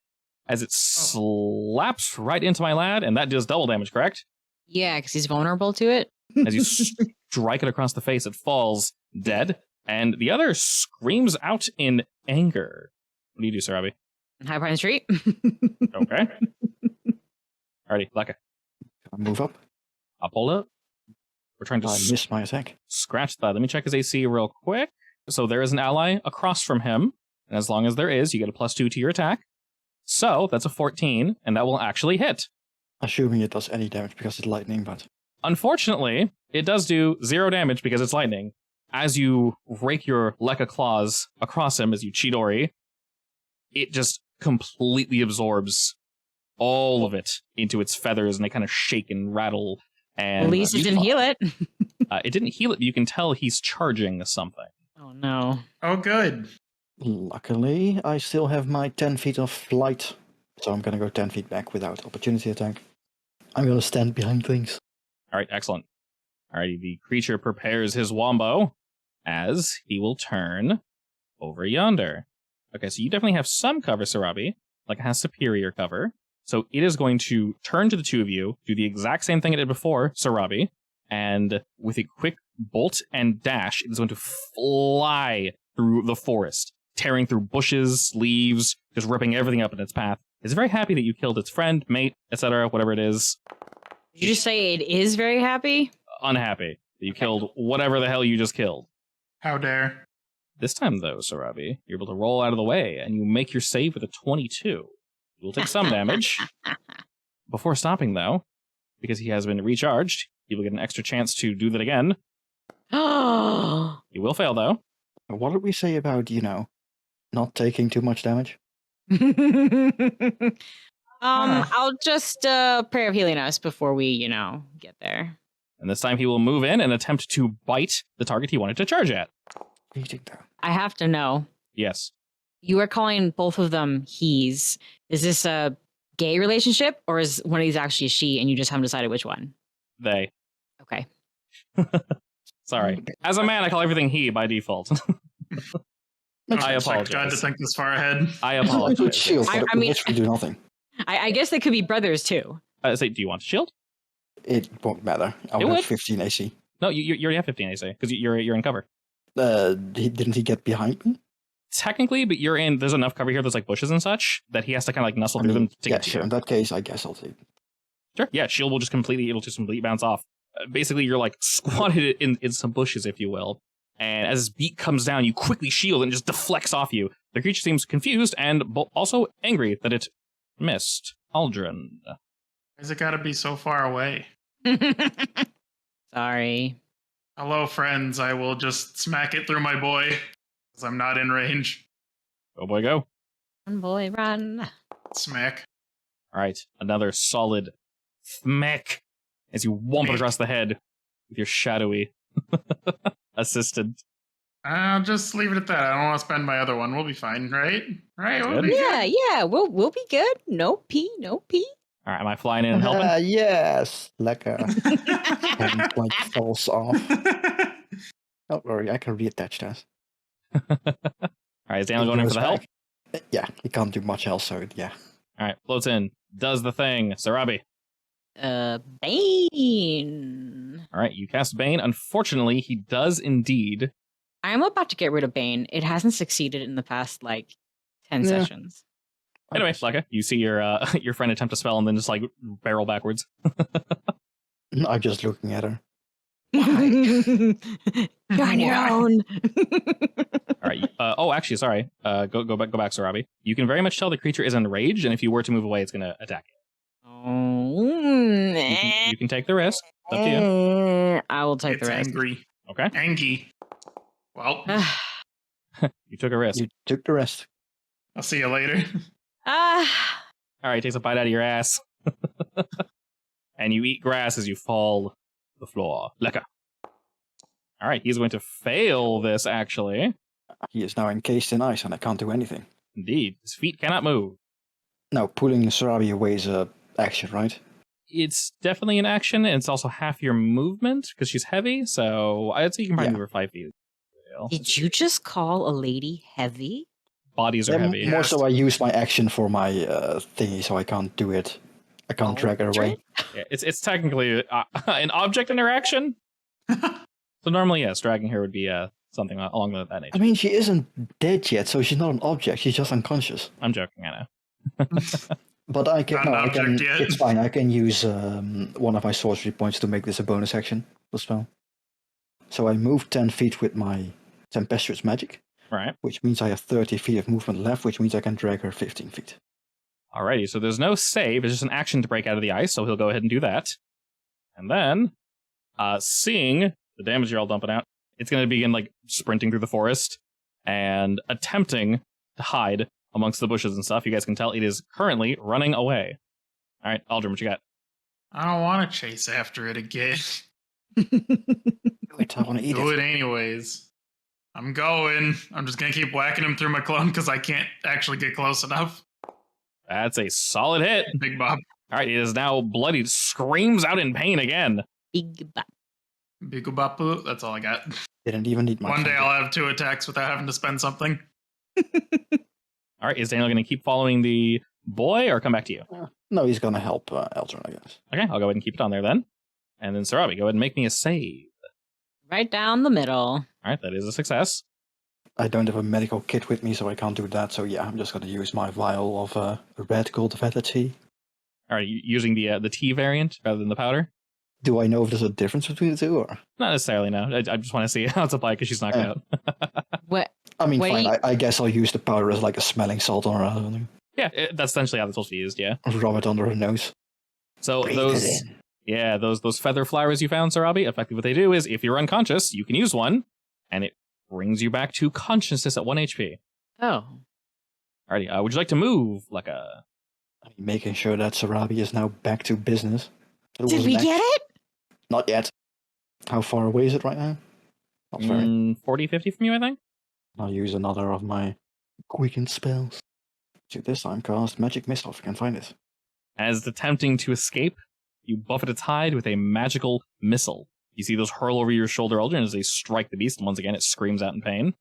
as it slaps right into my lad, and that does double damage, correct? Yeah, because he's vulnerable to it. As you strike it across the face, it falls dead, and the other screams out in anger. What do you do, Sarabi? High Pine Street. Okay. Alrighty, Leka. Can I move up? I'll pull up. We're trying to I missed my attack. scratch that. Let me check his AC real quick. So there is an ally across from him, and as long as there is, you get a +2 to your attack. So that's a 14, and that will actually hit. Assuming it does any damage because it's lightning, but... Unfortunately, it does do 0 damage because it's lightning. As you rake your Leka claws across him as you Chidori, it just completely absorbs all of it into its feathers, and they kind of shake and rattle. And At least it didn't heal it. It didn't heal it, but you can tell he's charging something. Oh no. Oh, good. Luckily, I still have my 10 feet of flight, so I'm gonna go 10 feet back without opportunity attack. I'm gonna stand behind things. All right, excellent. Alrighty, the creature prepares his wombo as he will turn over yonder. Okay, so you definitely have some cover, Sarabi. Like it has superior cover. So it is going to turn to the two of you, do the exact same thing it did before, Sarabi, and with a quick bolt and dash, it is going to fly through the forest, tearing through bushes, leaves, just ripping everything up in its path. It's very happy that you killed its friend, mate, etc., whatever it is. Did you just say it is very happy? Unhappy that you killed whatever the hell you just killed. How dare. This time, though, Sarabi, you're able to roll out of the way, and you make your save with a 22. You will take some damage. Before stopping, though, because he has been recharged, you will get an extra chance to do that again. Oh. You will fail, though. What did we say about, not taking too much damage? I'll just prayer of healing us before we, get there. And this time he will move in and attempt to bite the target he wanted to charge at. Eating though. I have to know. Yes. You are calling both of them he's. Is this a gay relationship, or is one of these actually a she and you just haven't decided which one? They. Okay. Sorry. As a man, I call everything he by default. I apologize. God to think this far ahead. I It's apologize. shield, I but mean- literally do nothing. I guess they could be brothers too. Say, do you want to shield? It won't matter. I It will would. have 15 AC. No, you already have 15 AC, because you're in cover. Didn't he get behind me? Technically, but you're in, there's enough cover here, there's like bushes and such, that he has to kind of like nestle through them to yeah, get to sure. you. In that case, I guess I'll take. Sure. Yeah, shield will just completely bounce off. Basically, you're like squatted in some bushes, if you will. And as his beak comes down, you quickly shield and it just deflects off you. The creature seems confused and also angry that it missed. Aldrin. Why's it gotta be so far away? Sorry. Hello, friends. I will just smack it through my boy, because I'm not in range. Go boy, go. Run, boy, run. Smack. All right, another solid smack as you whomp it across the head with your shadowy assistant. I'll just leave it at that. I don't want to spend my other one. We'll be fine, right? Right? That's We'll good. be Yeah, we'll be good. No pee. All right, am I flying in and helping? Yes, Leka. And like falls off. Don't worry, I can reattach that. All right, is Daniel going in for the help? Yeah, he can't do much else, so yeah. All right, floats in, does the thing. Sarabi. Bane. All right, you cast Bane. Unfortunately, he does indeed. I'm about to get rid of Bane. It hasn't succeeded in the past 10 Yeah. sessions. Anyway, Leka, you see your your friend attempt to spell and then just like barrel backwards. I'm just looking at her. You're on your own. All right. Oh, actually, sorry. Go back, Sarabi. You can very much tell the creature is enraged, and if you were to move away, it's going to attack you. Oh, You can take the risk. It's up to you. I will take It's the rest. angry. Okay. Angie. Well, You took a risk. You took the rest. I'll see you later. All right. Takes a bite out of your ass, and you eat grass as you fall to the floor. Leka. All right. He's going to fail this. Actually, He is now encased in ice and I can't do anything. Indeed, his feet cannot move. Now, pulling Sarabi away is a action, right? It's definitely an action, and it's also half your movement because she's heavy. So I'd say you can probably move her 5 feet. Did you just call a lady heavy? Bodies are heavy. More so, I use my action for my thingy, so I can't do it. I can't drag her away. Yeah, it's technically an object interaction. So normally, yes, dragging her would be something along that nature. I mean, she isn't dead yet, so she's not an object. She's just unconscious. I'm joking, I know. But I can. Not an object yet. It's fine. I can use one of my sorcery points to make this a bonus action. The spell. So I move 10 feet with my tempestuous magic. Right. Which means I have 30 feet of movement left, which means I can drag her 15 feet. Alrighty, so there's no save. It's just an action to break out of the ice, so he'll go ahead and do that. And then, seeing the damage you're all dumping out, it's going to begin, sprinting through the forest and attempting to hide amongst the bushes and stuff. You guys can tell it is currently running away. All right, Aldrin, what you got? I don't want to chase after it again. Wait, I want to eat Do it. it anyways. I'm going. I'm just going to keep whacking him through my clone because I can't actually get close enough. That's a solid hit. Big Bob. All right, it is now bloodied, screams out in pain again. Big bop. Big Bapu. That's all I got. Didn't even need my. One day finger. I'll have 2 attacks without having to spend something. All right, is Daniel going to keep following the boy or come back to you? No, he's gonna help Eldrin, I guess. Okay, I'll go ahead and keep it on there then. And then Sarabi, go ahead and make me a save. Right down the middle. All right, that is a success. I don't have a medical kit with me, so I can't do that. So yeah, I'm just gonna use my vial of red gold veta tea. All right, using the tea variant rather than the powder? Do I know if there's a difference between the two, or? Not necessarily, no. I just want to see how it's applied because she's knocked out. What? I mean, What do fine. you- I guess I'll use the powder as like a smelling salt on her, or something. Yeah, that's essentially how it's supposed to be used, yeah. Rub it under her nose. So Breathe those, it in. yeah, those feather flowers you found, Sarabi, effectively what they do is if you're unconscious, you can use one, and it brings you back to consciousness at 1 HP. Oh. Alrighty, would you like to move, like a... I mean, making sure that Sarabi is now back to business. It Did was we an get action. it? Not yet. How far away is it right now? Not very. 40, 50 from you, I think? I'll use another of my quicken spells. To this time cast Magic Missile if I can find it. As it's attempting to escape, you buffet its hide with a magical missile. You see those hurl over your shoulder, Aldrin, as they strike the beast, and once again it screams out in pain.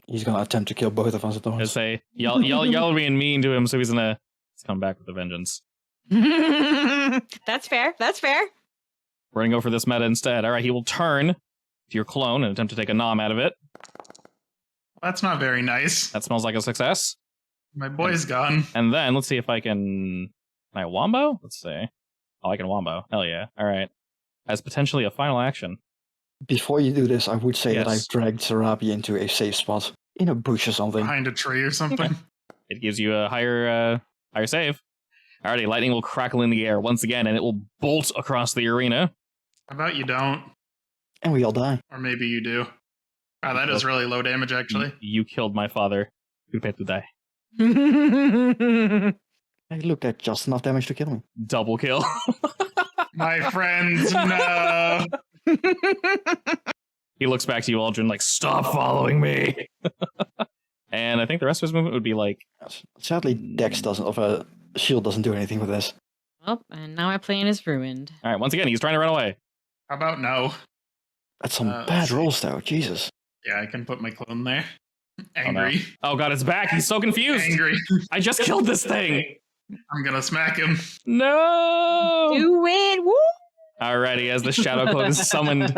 He's gonna attempt to kill both of us at I once. say, y'all being mean to him, so he's come back with a vengeance. That's fair. That's fair. We're gonna go for this meta instead. Alright, he will turn to your clone and attempt to take a nom out of it. That's not very nice. That smells like a success. My boy's gone. And then, let's see if I can... Can I wombo? Let's see. Oh, I can wombo. Hell yeah. Alright. As potentially a final action. Before you do this, I would say that Yes. I've dragged Sarabi into a safe spot. In a bush or something. Behind a tree or something. It gives you a higher save. Alrighty, lightning will crackle in the air once again, and it will bolt across the arena. How about you don't? And we all die. Or maybe you do. Wow, that is really low damage, actually. You killed my father. You pay to die. Hey, look, that's just enough damage to kill me. Double kill. My friends, no. He looks back to you, Aldrin, like, stop following me. And I think the rest of his movement would be like... Sadly, Dex doesn't, or Shield doesn't do anything with this. Oh, and now my plan is ruined. Alright, once again, he's trying to run away. How about no? That's some let's bad see. rolls, though. Jesus. Yeah, I can put my clone there. Angry. Oh god, it's back. He's so confused. Angry. I just killed this thing. I'm gonna smack him. No. Do it! Woo! Alrighty, as the shadow clone is summoned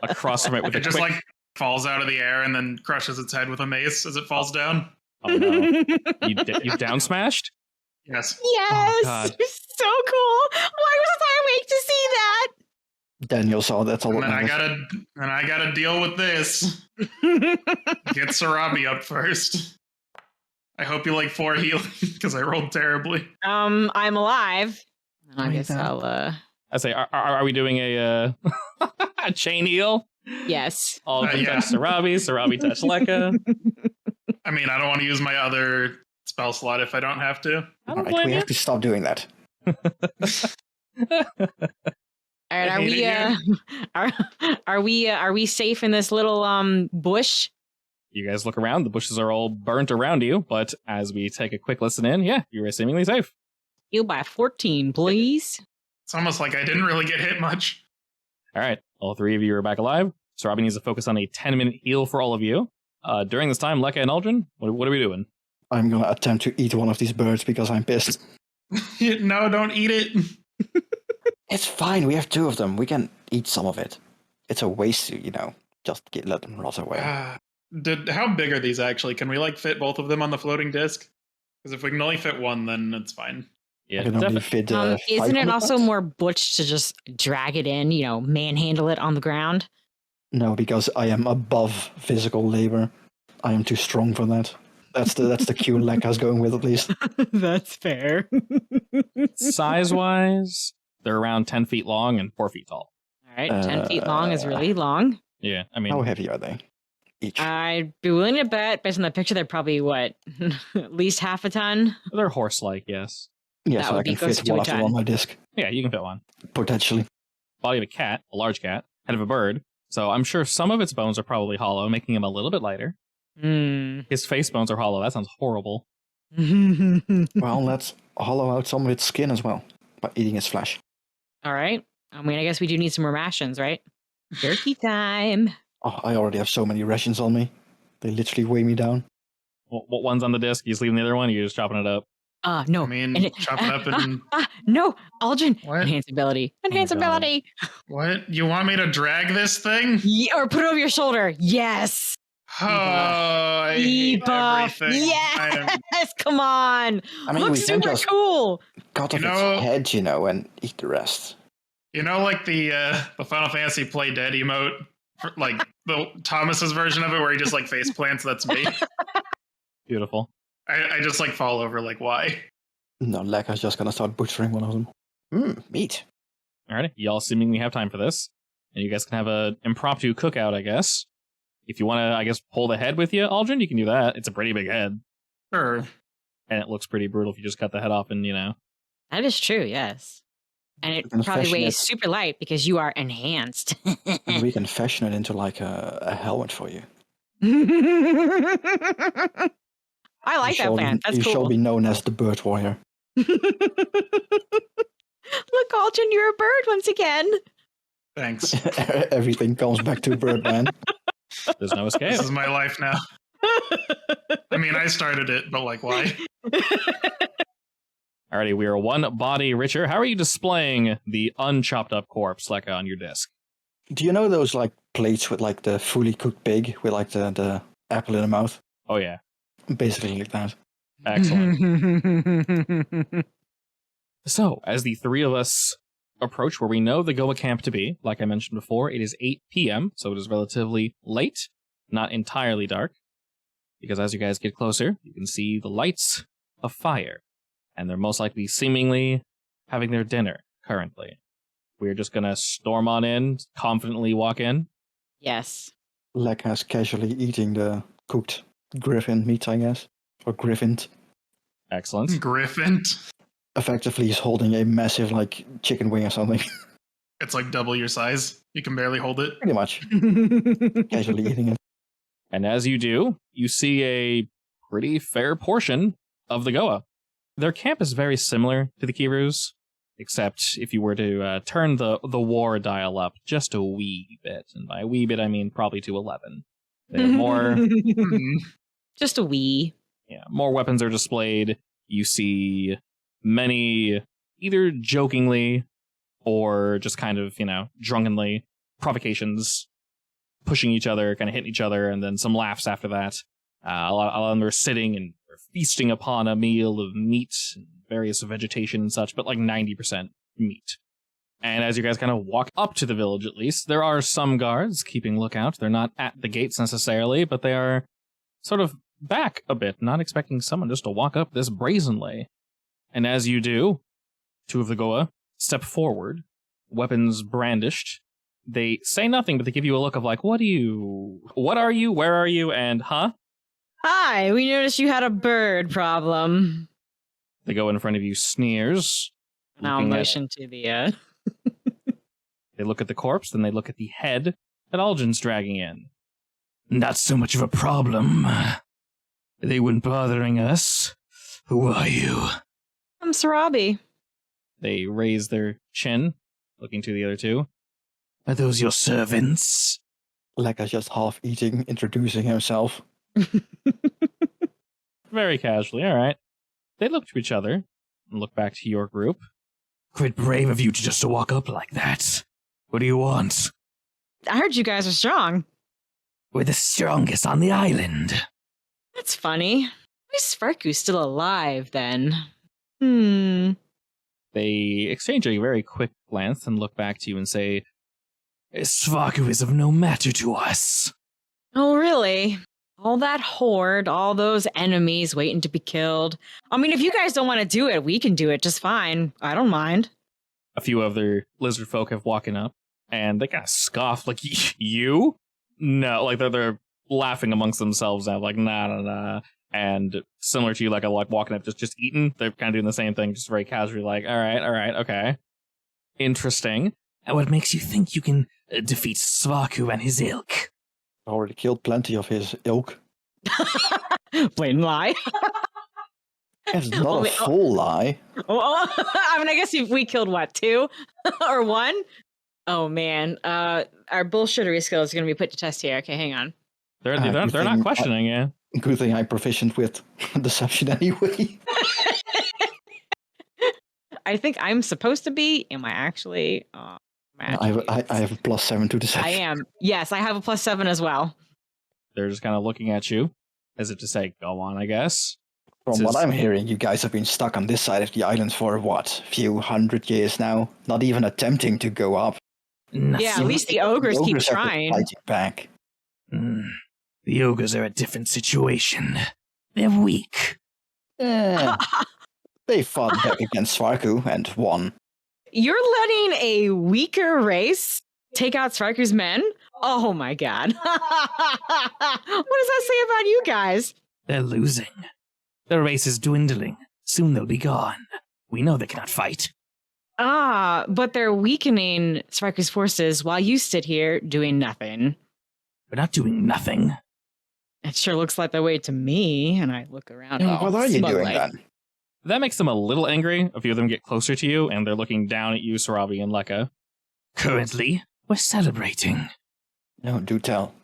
across from it with a It just quick... like falls out of the air and then crushes its head with a mace as it falls down. Oh no. You down smashed? Yes. Yes! God. So cool! Why was I awake to see that? Daniel saw that's all And that then matters. I gotta deal with this. Get Sarabi up first. I hope you like 4 healing because I rolled terribly. I'm alive. I Wait, guess I'll I say, are we doing a a chain heal? yes. Aldrin Yeah. touch Sarabi touch Lekka. I mean, I don't want to use my other spell slot if I don't have to. I don't Alright, blame we you. have to stop doing that. All right, I hate it are we safe in this little bush? You guys look around. The bushes are all burnt around you, but as we take a quick listen in, yeah, you're seemingly safe. Heal by 14, please. It's almost like I didn't really get hit much. All right, all three of you are back alive. So Robbie needs to focus on a 10-minute heal for all of you. During this time, Lekka and Aldrin, what are we doing? I'm going to attempt to eat one of these birds because I'm pissed. No, don't eat it. It's fine. We have 2 of them. We can eat some of it. It's a waste to, just let them rot away. How big are these actually? Can we fit both of them on the floating disc? Because if we can only fit one, then it's fine. Yeah, I can only fit. Isn't it also more butch to just drag it in, manhandle it on the ground? No, because I am above physical labor. I am too strong for that. That's the cue Lekka's going with, at least. That's fair. Size-wise, they're around 10 feet long and 4 feet tall. All right, 10 feet long is really long. Yeah, I mean... How heavy are they? Each? I'd be willing to bet, based on the picture, they're probably, at least half a ton? They're horse-like, yes. Yeah, that so would I be can close fit to one a of them ton. on my disc. Yeah, you can fit one. Potentially. Body of a cat, a large cat, head of a bird. So I'm sure some of its bones are probably hollow, making him a little bit lighter. His face bones are hollow. That sounds horrible. Well, let's hollow out some of its skin as well by eating its flesh. All right. I mean, I guess we do need some more rations, right? Jerky time. Oh, I already have so many rations on me. They literally weigh me down. What one's on the disc? You just leaving the other one? Or you're just chopping it up? No. I mean, chop it up and... No, Aldrin. What? Enhance ability. Enhance ability. What? You want me to drag this thing? Yeah, or put it over your shoulder. Yes. Oh, I hate Debuff. everything. Yes. Come on. I mean, Looks we can super just cool. cut off You its head, and eat the rest. The Final Fantasy Play Dead emote? The Thomas's version of it where he just face plants, that's me. Beautiful. I just fall over, why? No, Lekka's just gonna start butchering one of them. Meat. Alrighty, y'all seemingly have time for this. And you guys can have an impromptu cookout, I guess. If you want to, I guess, pull the head with you, Aldrin, you can do that. It's a pretty big head. Sure. And it looks pretty brutal if you just cut the head off and, That is true, yes. And it can probably fashion weighs it. super light because you are enhanced. And we can fashion it into a helmet for you. I like that plan. That's you cool. shall be known as the Bird Warrior. Look, Aldrin, you're a bird once again. Thanks. Everything comes back to Birdman. there's no escape. This is my life now. I mean, I started it, but why? Alrighty, we are one body richer. How are you displaying the unchopped up corpse, Lekka, on your disc? Do you know those plates with the fully cooked pig with the apple in the mouth? Oh, yeah. Basically like that. Excellent. So, as the three of us approach where we know the Goa camp to be, like I mentioned before, it is 8 p.m., so it is relatively late, not entirely dark, because as you guys get closer, you can see the lights of fire, and they're most likely seemingly having their dinner currently. We're just gonna storm on in, confidently walk in. Yes. Lekka's casually eating the cooked griffin meat, I guess. Or griffin. Excellent. Griffin. Effectively, he's holding a massive, chicken wing or something. It's double your size. You can barely hold it. Pretty much. Casually eating it. And as you do, you see a pretty fair portion of the Goa. Their camp is very similar to the Kirus, except if you were to turn the war dial up just a wee bit, and by a wee bit I mean probably to 11. They're more... Just a wee. Yeah, more weapons are displayed. You see many, either jokingly or just kind of, drunkenly, provocations, pushing each other, kind of hitting each other, and then some laughs after that. A lot of them are sitting and feasting upon a meal of meat and various vegetation and such, but 90% meat. And as you guys kind of walk up to the village, at least, there are some guards keeping lookout. They're not at the gates necessarily, but they are sort of back a bit, not expecting someone just to walk up this brazenly. And as you do, two of the Goa step forward, weapons brandished. They say nothing, but they give you a look of what are you, where are you, and huh? Hi, we noticed you had a bird problem. They go in front of you, sneers. Now motion to the... They look at the corpse, then they look at the head that Aldrin's dragging in. Not so much of a problem. They weren't bothering us. Who are you? I'm Sarabi. They raise their chin, looking to the other two. Are those your servants? Lekka's just half eating, introducing himself. Very casually, all right. They look to each other and look back to your group. Quite brave of you to just walk up like that. What do you want? I heard you guys are strong. We're the strongest on the island. That's funny. Why is Svarku still alive then? They exchange a very quick glance and look back to you and say, Svarku is of no matter to us. Oh, really? All that horde, all those enemies waiting to be killed. I mean, if you guys don't want to do it, we can do it just fine. I don't mind. A few other lizard folk have walked up, and they kind of scoff, like, you? No, like, they're laughing amongst themselves now, like, nah. And similar to you, like, walking up, just eating, they're kind of doing the same thing, just very casually, like, all right, okay. Interesting. And what makes you think you can defeat Svarku and his ilk? Already killed plenty of his ilk. Blatant lie. It's not a full lie. Well, I mean, I guess we killed, what, 2? Or 1? Oh, man. Our bullshittery skills are going to be put to test here. Okay, hang on. They're not questioning you. Good thing I'm proficient with deception anyway. I think I'm supposed to be. Am I actually? I have a +7 to deception. I am. Yes, I have a +7 as well. They're just kind of looking at you, as if to say, go on, I guess. From what I'm hearing, you guys have been stuck on this side of the island for, what, a few hundred years now? Not even attempting to go up. Nothing. Yeah, at least the ogres keep have been trying. fighting back. The ogres are a different situation. They're weak. They fought back against Svarku and won. You're letting a weaker race take out Svarku's men? Oh my god. What does that say about you guys? They're losing. Their race is dwindling. Soon they'll be gone. We know they cannot fight. But they're weakening Svarku's forces while you sit here doing nothing. We're not doing nothing. It sure looks like the way to me, and I look around. What are you doing then? That makes them a little angry. A few of them get closer to you, and they're looking down at you, Sarabi and Lekka. Currently, we're celebrating. No, do tell.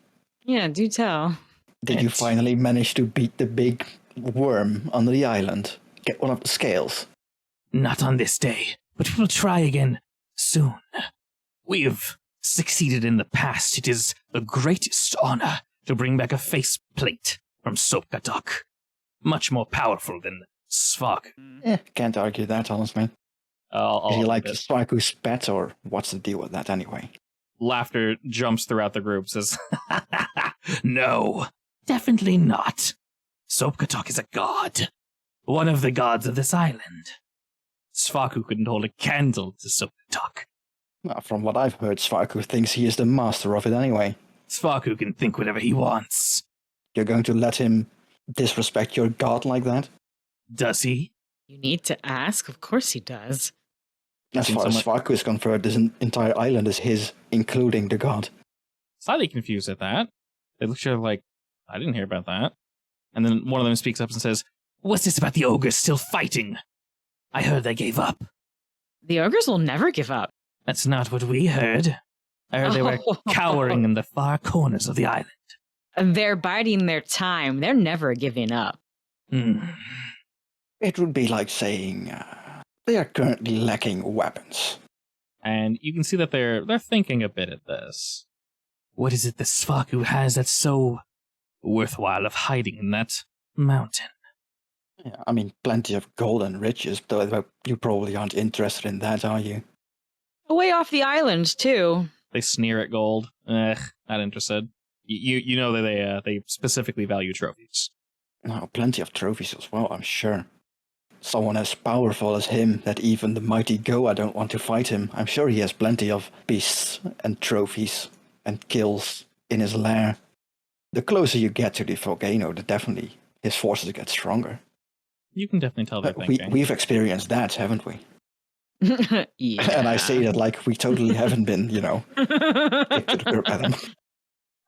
Yeah, do tell. Did you finally manage to beat the big worm on the island? Get one of the scales? Not on this day, but we'll try again soon. We have succeeded in the past. It is the greatest honor to bring back a faceplate from Sopkatok. Much more powerful than Svarku. Can't argue that, honestly. Is he like Svarku's pet, or what's the deal with that anyway? Laughter jumps throughout the group, says, no, definitely not. Sopkatok is a god. One of the gods of this island. Svarku couldn't hold a candle to Sopkatok. Well, from what I've heard, Svarku thinks he is the master of it anyway. Svarku can think whatever he wants. You're going to let him disrespect your god like that? Does he? You need to ask? Of course he does. As far as Svarku is concerned, this entire island is his, including the god. Slightly confused at that. They look at each other like, I didn't hear about that. And then one of them speaks up and says, what's this about the ogres still fighting? I heard they gave up. The ogres will never give up. That's not what we heard. I heard they were cowering in the far corners of the island. They're biding their time. They're never giving up. It would be like saying they are currently lacking weapons. And you can see that they're thinking a bit at this. What is it that Svarku has that's so worthwhile of hiding in that mountain? Yeah, I mean, plenty of gold and riches, though you probably aren't interested in that, are you? Way off the island, too. They sneer at gold. Not interested. You know that they specifically value trophies. No, plenty of trophies as well, I'm sure. Someone as powerful as him, that even the mighty Goa don't want to fight him. I'm sure he has plenty of beasts and trophies and kills in his lair. The closer you get to the volcano, the definitely his forces get stronger. You can definitely tell they're thinking. We've experienced that, haven't we? Yeah. And I say that like we totally haven't been, kicked to the curb at him.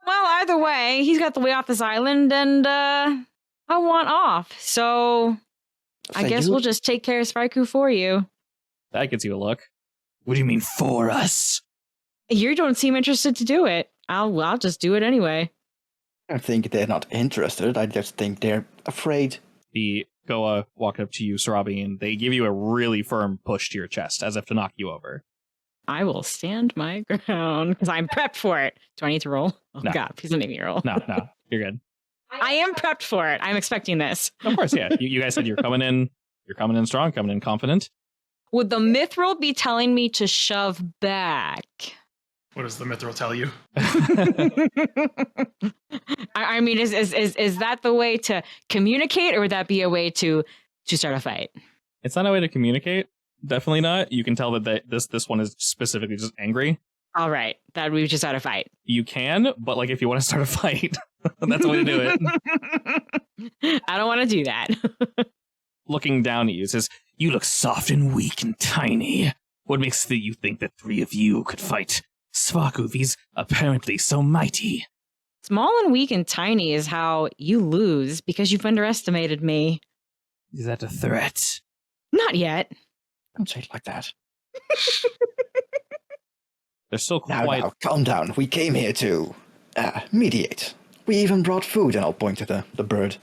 Well, either way, he's got the way off this island, and I want off. So I guess we'll just take care of Sparku for you. That gets you a look. What do you mean for us? You don't seem interested to do it. I'll just do it anyway. I don't think they're not interested. I just think they're afraid. The Goa walk up to you, Sarabi, and they give you a really firm push to your chest, as if to knock you over. I will stand my ground because I'm prepped for it. Do I need to roll? Oh, No. God, please don't make me roll. No, you're good. I am prepped for it. I'm expecting this. Of course, yeah. You guys said you're coming in strong, coming in confident. Would the mithril be telling me to shove back? What does the mithril tell you? I mean, is that the way to communicate, or would that be a way to start a fight? It's not a way to communicate. Definitely not. You can tell that this one is specifically just angry. All right, that we just start a fight. You can, but like if you want to start a fight, that's the way to do it. I don't want to do that. Looking down at you, says, You look soft and weak and tiny. What makes you think the three of you could fight Svarku? He's apparently so mighty. Small and weak and tiny is how you lose because you've underestimated me. Is that a threat? Not yet. Don't say it like that. they're still Now, quite... now, calm down. We came here to mediate. We even brought food, and I'll point to the bird.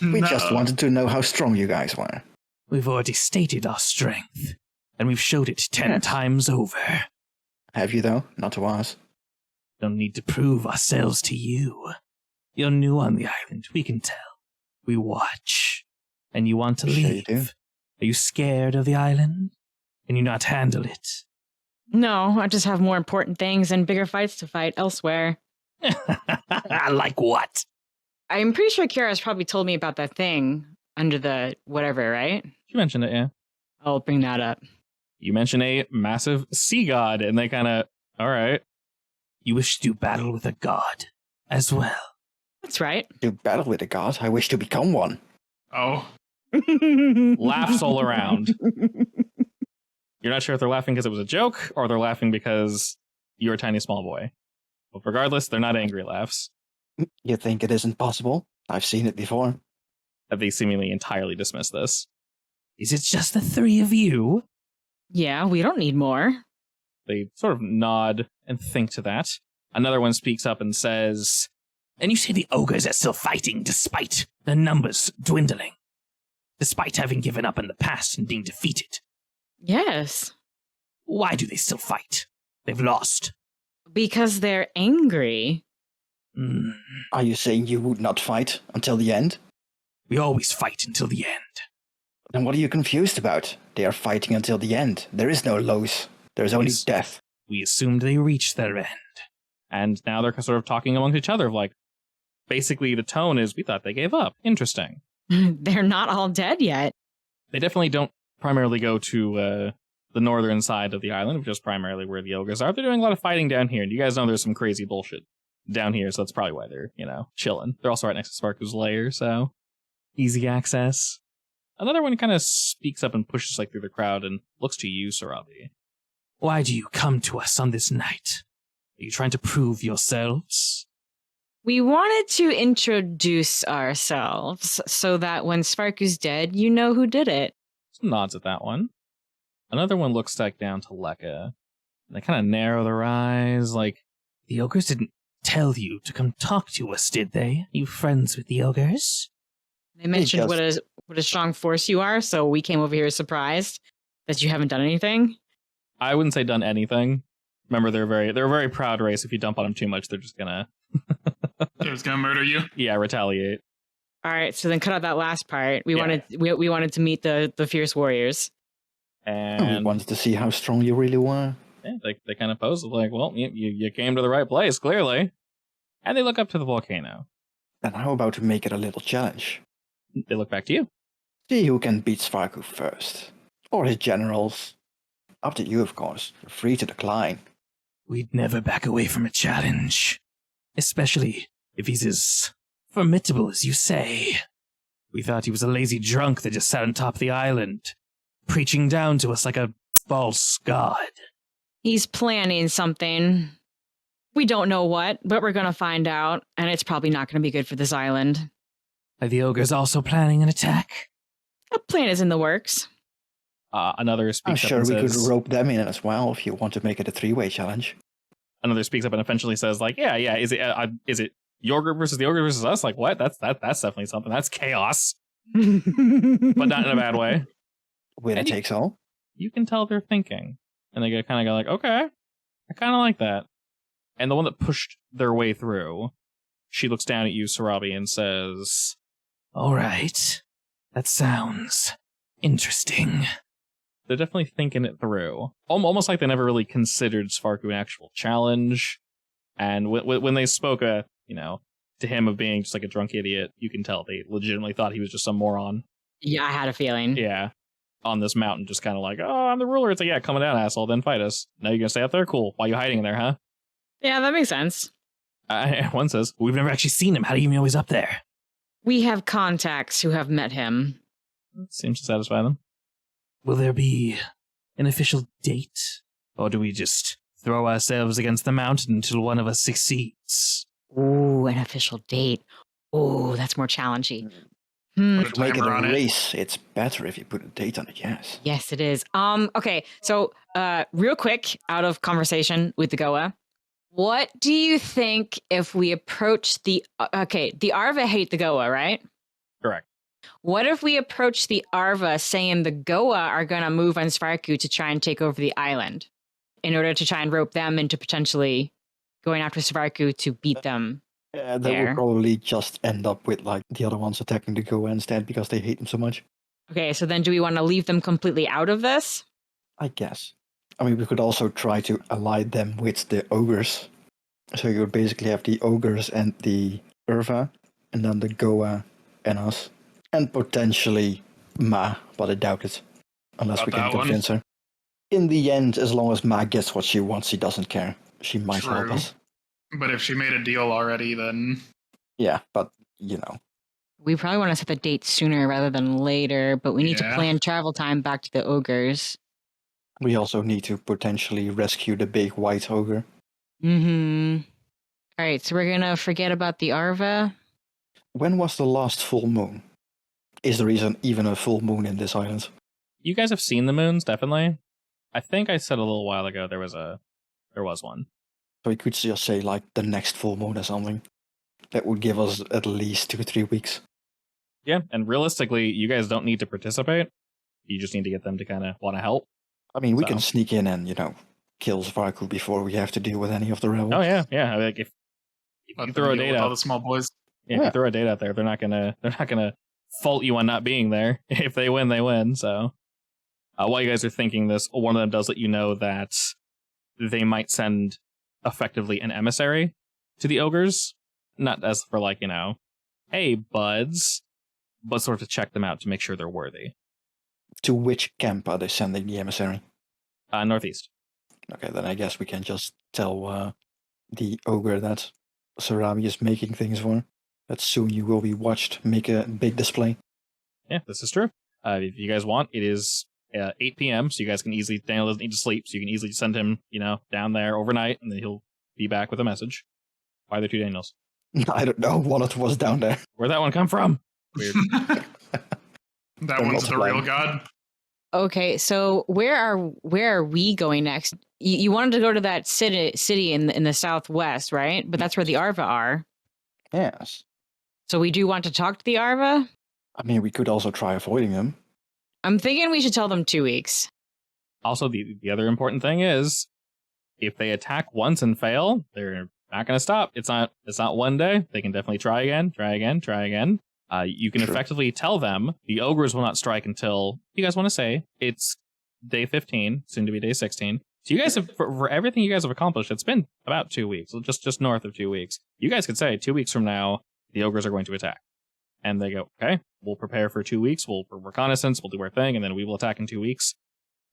We just wanted to know how strong you guys were. We've already stated our strength, and we've showed it 10 Yes. times over. Have you, though? Not to us. Don't need to prove ourselves to you. You're new on the island, we can tell. We watch. And you want to Sure you leave. do. Are you scared of the island? Can you not handle it? No, I just have more important things and bigger fights to fight elsewhere. Like what? I'm pretty sure Kiara's probably told me about that thing under the whatever, right? You mentioned it, yeah. I'll bring that up. You mentioned a massive sea god, and they kind of... All right. You wish to do battle with a god as well. That's right. To battle with a god, I wish to become one. Oh, Laughs all around. You're not sure if they're laughing because it was a joke, or they're laughing because you're a tiny small boy. But regardless, they're not angry laughs. You think it isn't possible? I've seen it before. That they seemingly entirely dismiss this. Is it just the three of you? Yeah, we don't need more. They sort of nod and think to that. Another one speaks up and says, And you say the ogres are still fighting despite their numbers dwindling? Despite having given up in the past and being defeated? Yes. Why do they still fight? They've lost. Because they're angry. Are you saying you would not fight until the end? We always fight until the end. Then what are you confused about? They are fighting until the end. There is no lows. There is only Yes. death. We assumed they reached their end. and now they're sort of talking amongst each other of like, basically the tone is, we thought they gave up. Interesting. They're not all dead yet. They definitely don't primarily go to the northern side of the island, which is primarily where the ogres are. They're doing a lot of fighting down here, and you guys know there's some crazy bullshit down here, so that's probably why they're, chilling. They're also right next to Sparku's lair, so easy access. Another one kind of speaks up and pushes through the crowd and looks to you, Sarabi. Why do you come to us on this night? Are you trying to prove yourselves? We wanted to introduce ourselves so that when Sparku's dead, you know who did it. Some nods at that one. Another one looks down to Lekka. And they kind of narrow their eyes, like, The ogres didn't tell you to come talk to us, did they? You friends with the ogres? They mentioned just- what a strong force you are, so we came over here surprised that you haven't done anything. I wouldn't say done anything. Remember, they're a very proud race. If you dump on them too much, they're just gonna, It was gonna murder you. retaliate. All right, so then cut out that last part. We Yeah. wanted to meet the fierce warriors. We And wanted to see how strong you really were. yeah, they kind of pose like, well, you came to the right place, clearly. And they look up to the volcano. Then how about we make it a little challenge? They look back to you. See who can beat Svarku first. Or his generals. Up to you, of course. You're free to decline. We'd never back away from a challenge. Especially if he's as formidable as you say. We thought he was a lazy drunk that just sat on top of the island, preaching down to us like a false god. He's planning something. We don't know what, but we're going to find out, and it's probably not going to be good for this island. Are the ogres also planning an attack? A plan is in the works. Another I'm speaks up sure and we could says, rope them in as well if you want to make it a 3-way challenge. another speaks up and eventually says, like, yeah, is it your group versus the ogre versus us? Like, what? That's definitely something. That's chaos, but not in a bad way. Winner And takes all. You can tell they're thinking, and they kind of go like, okay, I kind of like that. And the one that pushed their way through, she looks down at you, Sarabi, and says, All right. That sounds interesting. they're definitely thinking it through. Almost like they never really considered Svarku an actual challenge. And when they spoke, to him of being just like a drunk idiot, you can tell they legitimately thought he was just some moron. Yeah, I had a feeling. Yeah. On this mountain, just kind of like, oh, I'm the ruler. It's like, yeah, coming down, asshole, then fight us. Now you're going to stay up there? Cool. Why are you hiding in there, huh? Yeah, that makes sense. One says, We've never actually seen him. How do you know he's up there? We have contacts who have met him. seems to satisfy them. Will there be an official date? Or do we just throw ourselves against the mountain until one of us succeeds? Ooh, an official date. Ooh, that's more challenging. Put a To make it timer on a it. race, it's better if you put a date on it, yes. Yes, it is. Okay, so real quick, out of conversation with the Goa, what do you think if we approach the the Arva hate the Goa, right? Correct. What if we approach the Arva saying the Goa are gonna move on Svarku to try and take over the island in order to try and rope them into potentially going after Svarku to beat them? That There. will probably just end up with like the other ones attacking the Goa instead because they hate them so much. Okay, so then do we want to leave them completely out of this? I guess. I mean, we could also try to ally them with the ogres. So you would basically have the ogres and the Urva, and then the Goa and us. And potentially Ma, but I doubt it. Unless About we can that one? convince her. In the end, as long as Ma gets what she wants, she doesn't care. She might help True. us. But if she made a deal already, then Yeah, but, We probably want to set the date sooner rather than later, but we need to Yeah. plan travel time back to the ogres. we also need to potentially rescue the big white ogre. Mm-hmm. All right, so we're gonna forget about the Arva. When was the last full moon? Is there even a full moon in this island? You guys have seen the moons, definitely. I think I said a little while ago there was one. So we could just say like the next full moon or something. That would give us at least 2-3 weeks. Yeah, and realistically, you guys don't need to participate. You just need to get them to kind of want to help. I mean, we So. can sneak in and, kill Svarku before we have to deal with any of the rebels. Oh yeah. Like if let you them throw a deal date with all out, the small boys. if you throw a date out there, they're not gonna fault you on not being there. If they win, they win. So while you guys are thinking this, one of them does let you know that they might send effectively an emissary to the ogres, not as for like hey buds, but sort of to check them out to make sure they're worthy. To which camp are they sending the emissary? Northeast. Okay, then I guess we can just tell the ogre that Sarabi is making things for. That soon you will be watched make a big display. Yeah, this is true. If you guys want, it is 8 p.m., so you guys can easily, Daniel doesn't need to sleep, so you can easily send him, down there overnight, and then he'll be back with a message. Why are there two Daniels? I don't know, one of them was down there. Where'd that one come from? Weird. That They're one's the multiplying. real god. Okay, so where are we going next? You wanted to go to that city in the southwest, right? But that's where the Arva are. Yes. So we do want to talk to the Arva. I mean, we could also try avoiding them. I'm thinking we should tell them 2 weeks. Also, the other important thing is, if they attack once and fail, they're not going to stop. It's not one day. They can definitely try again. You can True. effectively tell them the ogres will not strike until, you guys want to say, it's day 15, soon to be day 16. So you guys have, for everything you guys have accomplished, it's been about 2 weeks, just north of 2 weeks. You guys could say 2 weeks from now, the ogres are going to attack. And they go, okay, we'll prepare for 2 weeks, we'll reconnaissance, we'll do our thing, and then we will attack in 2 weeks.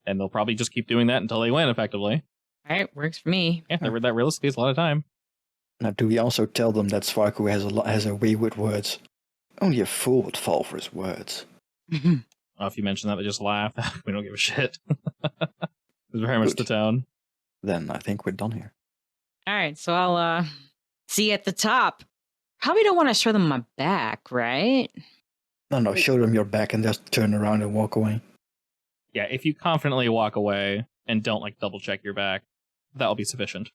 And they'll probably just keep doing that until they win, effectively. All right, works for me. Yeah, that realistically is a lot of time. Now, do we also tell them that Svarku has a way with words? Only a fool would fall for his words. If you mention that, they just laugh. We don't give a shit. It's very much the tone. Then I think we're done here. All right, so I'll see you at the top. Probably don't want to show them my back, right? No, show them your back and just turn around and walk away. Yeah, if you confidently walk away and don't like double check your back, that'll be sufficient.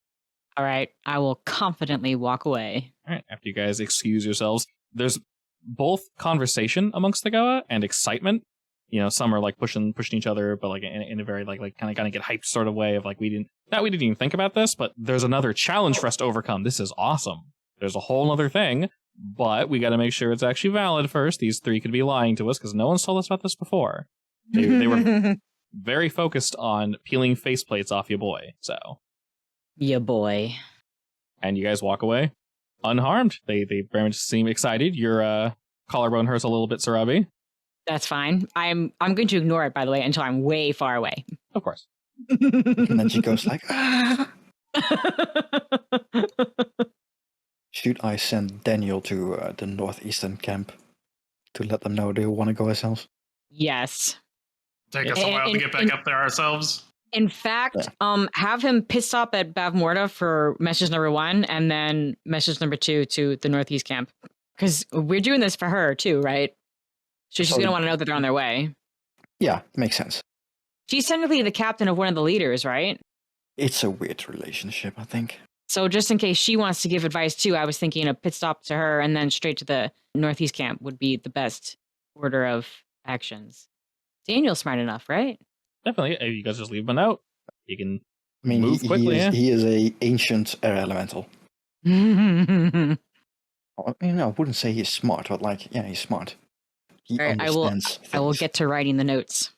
All right, I will confidently walk away. All right, after you guys excuse yourselves, there's both conversation amongst the Goa and excitement. You know, some are like pushing each other, but like in a very like kind of get hyped sort of way of like we didn't even think about this, but there's another challenge for us to overcome. This is awesome. There's a whole other thing, but we got to make sure it's actually valid first. These three could be lying to us because no one's told us about this before. They were very focused on peeling faceplates off your boy. So, Yeah, boy. and you guys walk away unharmed. They very much seem excited. Your collarbone hurts a little bit, Sarabi. That's fine. I'm going to ignore it, by the way, until I'm way far away. Of course. And then she goes like, ah! Should I send Daniel to the northeastern camp to let them know they want to go ourselves? Yes. Take us a while to get back up there ourselves. In fact, have him pit stop at Bavmorda for message number 1 and then message number 2 to the Northeast camp. Because we're doing this for her too, right? So she's going to want to know that they're on their way. Yeah, makes sense. She's technically the captain of one of the leaders, right? It's a weird relationship, I think. So just in case she wants to give advice too, I was thinking a pit stop to her and then straight to the Northeast camp would be the best order of actions. Daniel's smart enough, right? Definitely. If you guys just leave him a note, you can I mean, move quickly. he is a ancient air elemental. All I wouldn't say he's smart, but like, yeah, he's smart. He right, understands I will things. get to writing the notes.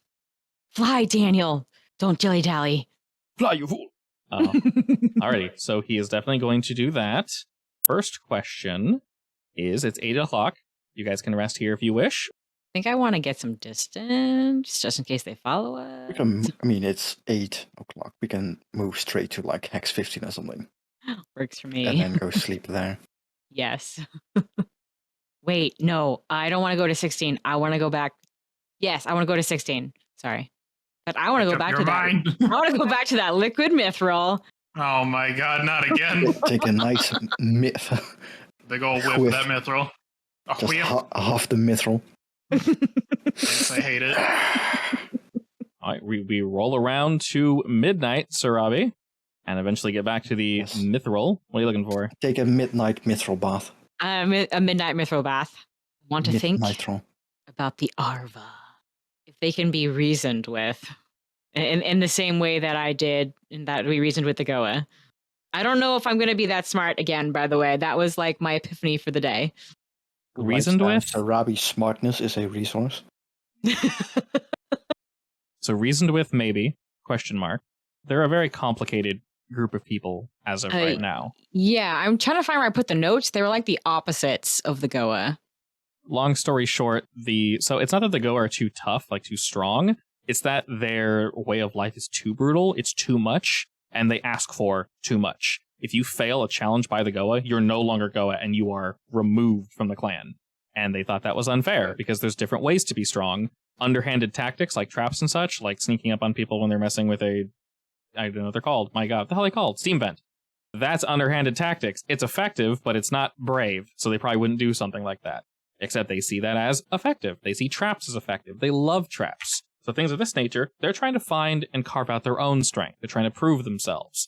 Fly, Daniel. Don't dilly-dally. Fly, you fool! Alrighty, so he is definitely going to do that. First question is, it's 8 o'clock. You guys can rest here if you wish. I think I want to get some distance, just in case they follow us. It's 8 o'clock. We can move straight to like Hex 15 or something. Works for me. And then go sleep there. Yes. Wait, no, I don't want to go to 16. I want to go back. Yes, I want to go to 16. Sorry. But I want to go back to that. I want to go back to that liquid mithril. Oh my god, not again. Take a nice myth. Big old whiff Whiff. that mithril. Oh, Just whiff. half the mithril. Yes, I hate it. All right, we roll around to midnight, Sarabi, and eventually get back to the Yes. mithril. What are you looking for? Take a midnight mithril bath. A midnight mithril bath. Want to think Mithril. about the Arva. If they can be reasoned with. In the same way that I did, and that we reasoned with the Goa. I don't know if I'm going to be that smart again, by the way. That was like my epiphany for the day. Reasoned with? Sarabi's smartness is a resource. So reasoned with, maybe, question mark. They're a very complicated group of people as of right now. Yeah, I'm trying to find where I put the notes. They were like the opposites of the Goa. Long story short, so it's not that the Goa are too tough, like too strong. It's that their way of life is too brutal, it's too much, and they ask for too much. If you fail a challenge by the Goa, you're no longer Goa and you are removed from the clan. And they thought that was unfair because there's different ways to be strong. Underhanded tactics like traps and such, like sneaking up on people when they're messing with I don't know what they're called. My god, what the hell are they called? Steam vent. That's underhanded tactics. It's effective, but it's not brave, so they probably wouldn't do something like that. Except they see that as effective. They see traps as effective. They love traps. So things of this nature, they're trying to find and carve out their own strength. They're trying to prove themselves.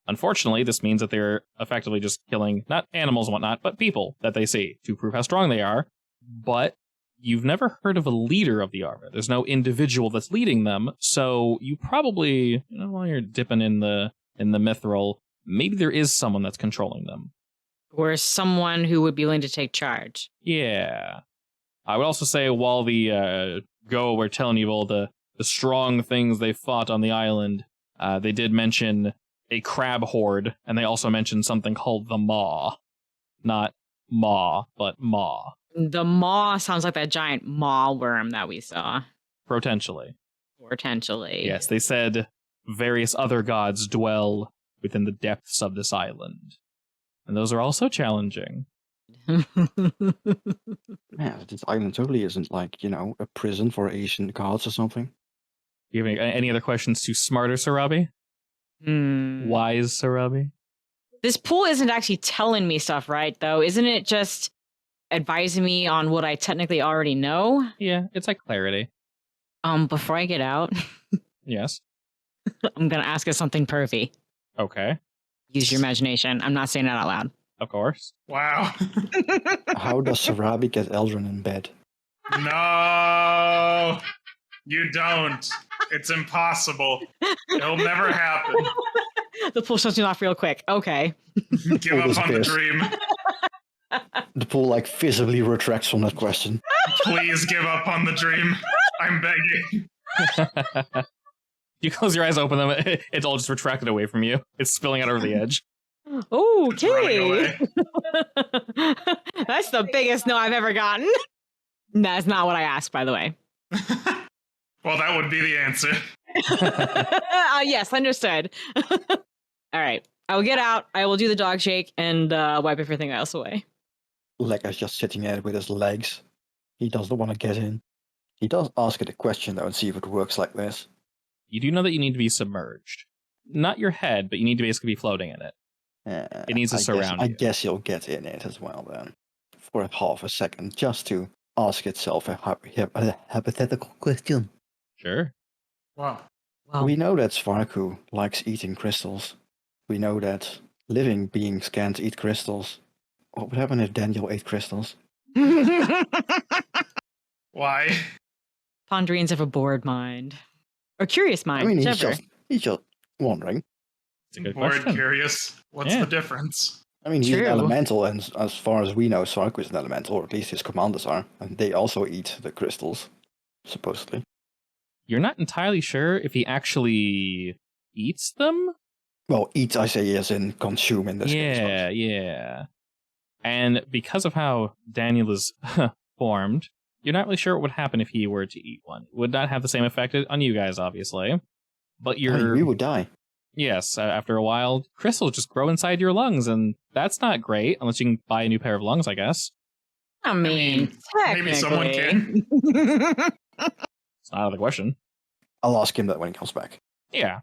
Unfortunately, this means that they're effectively just killing, not animals and whatnot, but people that they see to prove how strong they are. But you've never heard of a leader of the Arva. There's no individual that's leading them, so you probably, while you're dipping in the mithril, maybe there is someone that's controlling them. Or someone who would be willing to take charge. Yeah. I would also say while the Go were telling you all the strong things they fought on the island, they did mention a crab horde, and they also mentioned something called the Maw. Not Maw, but Maw. The Maw sounds like that giant maw worm that we saw. Potentially. Yes, they said various other gods dwell within the depths of this island. And those are also challenging. Yeah, this island totally isn't like, a prison for ancient gods or something. Do you have any other questions to smarter Sarabi? Wise Sarabi? This pool isn't actually telling me stuff, right? Though, isn't it just advising me on what I technically already know? Yeah, it's like clarity. Before I get out, Yes. I'm gonna ask us something pervy. Okay. Use your imagination. I'm not saying that out loud. Of course. Wow. How does Sarabi get Eldrin in bed? No, you don't. It's impossible. It'll never happen. The pool shuts me off real quick. Okay. Give up on the disappears. dream. The pool like visibly retracts from that question. Please give up on the dream. I'm begging. You close your eyes, open them, it's all just retracted away from you. It's spilling out over the edge. It's running Okay. away. That's the biggest no I've ever gotten. That's not what I asked, by the way. Well, that would be the answer. Yes, understood. All right. I will get out. I will do the dog shake and wipe everything else away. Lekka's just sitting there with his legs. He doesn't want to get in. He does ask it a question though and see if it works like this. You do know that you need to be submerged. Not your head, but you need to basically be floating in it. It needs to surround I you. guess he'll get in it as well then. For half a second, just to ask itself a hypothetical question. Sure. Wow. Well, We know that Svarku likes eating crystals. We know that living beings can't eat crystals. What would happen if Daniel ate crystals? Why? Ponderians have a bored mind. Or curious mind. I mean, whichever. he's just wondering. It's a good Bored, question. curious. What's Yeah. the difference? I mean, he's an True. elemental, and as far as we know, Svarku is an elemental, or at least his commanders are. And they also eat the crystals, supposedly. You're not entirely sure if he actually eats them? Well, eat, I say, as in consume in this case. Yeah, yeah. And because of how Daniel is formed, you're not really sure what would happen if he were to eat one. It would not have the same effect on you guys, obviously. But I you're... mean, we would die. Yes, after a while, crystals just grow inside your lungs, and that's not great, unless you can buy a new pair of lungs, I guess. I mean, maybe someone technically. It's not out of the question. I'll ask him that when he comes back. Yeah.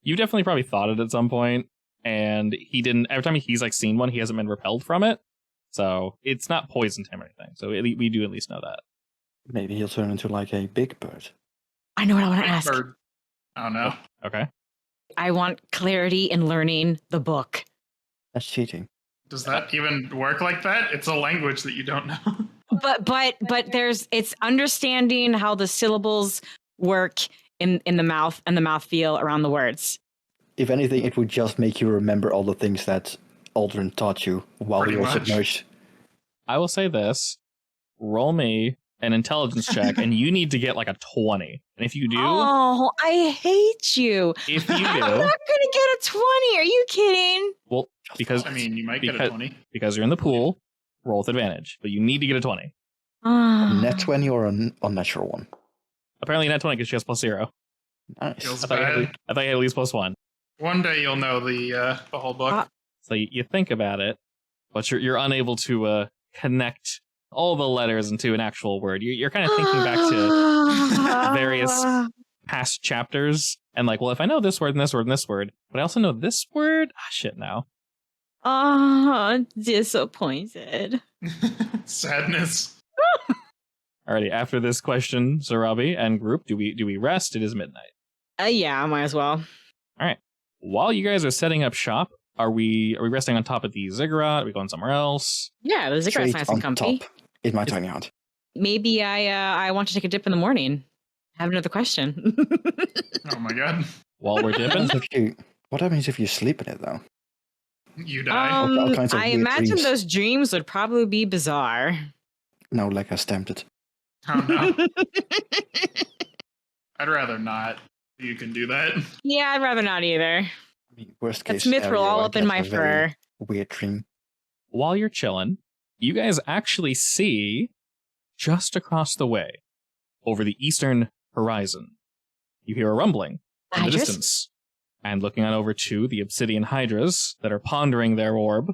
You definitely probably thought it at some point, and he didn't... Every time he's, like, seen one, he hasn't been repelled from it. So, it's not poisoned him or anything. So, we do at least know that. Maybe he'll turn into like a big bird. I know what I want to ask. Bird. Oh no. Okay. I want clarity in learning the book. That's cheating. Does that even work like that? It's a language that you don't know. But there's it's understanding how the syllables work in the mouth and the mouthfeel around the words. If anything, it would just make you remember all the things that Aldrin taught you while Pretty you were much. submerged. I will say this. Roll me an intelligence check, and you need to get, like, a 20. And if you do... Oh, I hate you. If you I'm do... not gonna get a 20. Are you kidding? Well, because I mean, you might get a Because- 20. because you're in the pool, roll with advantage. But you need to get a 20. A net 20 or an unnatural one? Apparently not 20 because she has +0. Nice. Feels I thought you had bad. at least +1. One day you'll know the whole book. So you think about it, but you're unable to connect all the letters into an actual word. You're kind of thinking back to various past chapters and like, well, if I know this word and this word and this word, but I also know this word, shit now. Oh, disappointed. Sadness. Alrighty, after this question, Zarabi and group, do we rest? It is midnight. Yeah, I might as well. While you guys are setting up shop, are we resting on top of the ziggurat? Are we going somewhere else? Yeah, the ziggurat's Straight nice on and comfy. top in my tiny hut. Maybe I want to take a dip in the morning. Have another question. Oh my god. While we're dipping? What happens if you sleep in it, though? You die. all kinds of I weird imagine dreams. those dreams would probably be bizarre. No, like I stamped it. Oh no. I'd rather not. You can do that. Yeah, I'd rather not either. I mean, worst That's case mithril scenario, all I up in get my a very fur. Weird dream. While you're chilling, you guys actually see just across the way, over the eastern horizon, you hear a rumbling in the Hydras? distance. And looking on over to the obsidian hydras that are pondering their orb,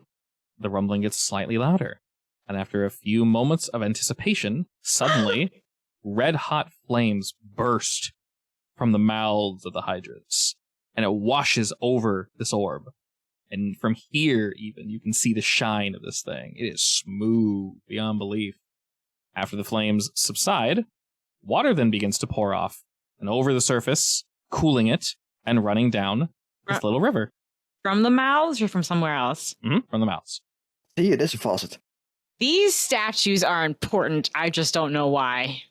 the rumbling gets slightly louder. And after a few moments of anticipation, suddenly, red-hot flames burst from the mouths of the hydras, and it washes over this orb. And from here, even, you can see the shine of this thing. It is smooth beyond belief. After the flames subside, water then begins to pour off and over the surface, cooling it and running down this little river. From the mouths or from somewhere else? From the mouths. See, it is a faucet. These statues are important. I just don't know why.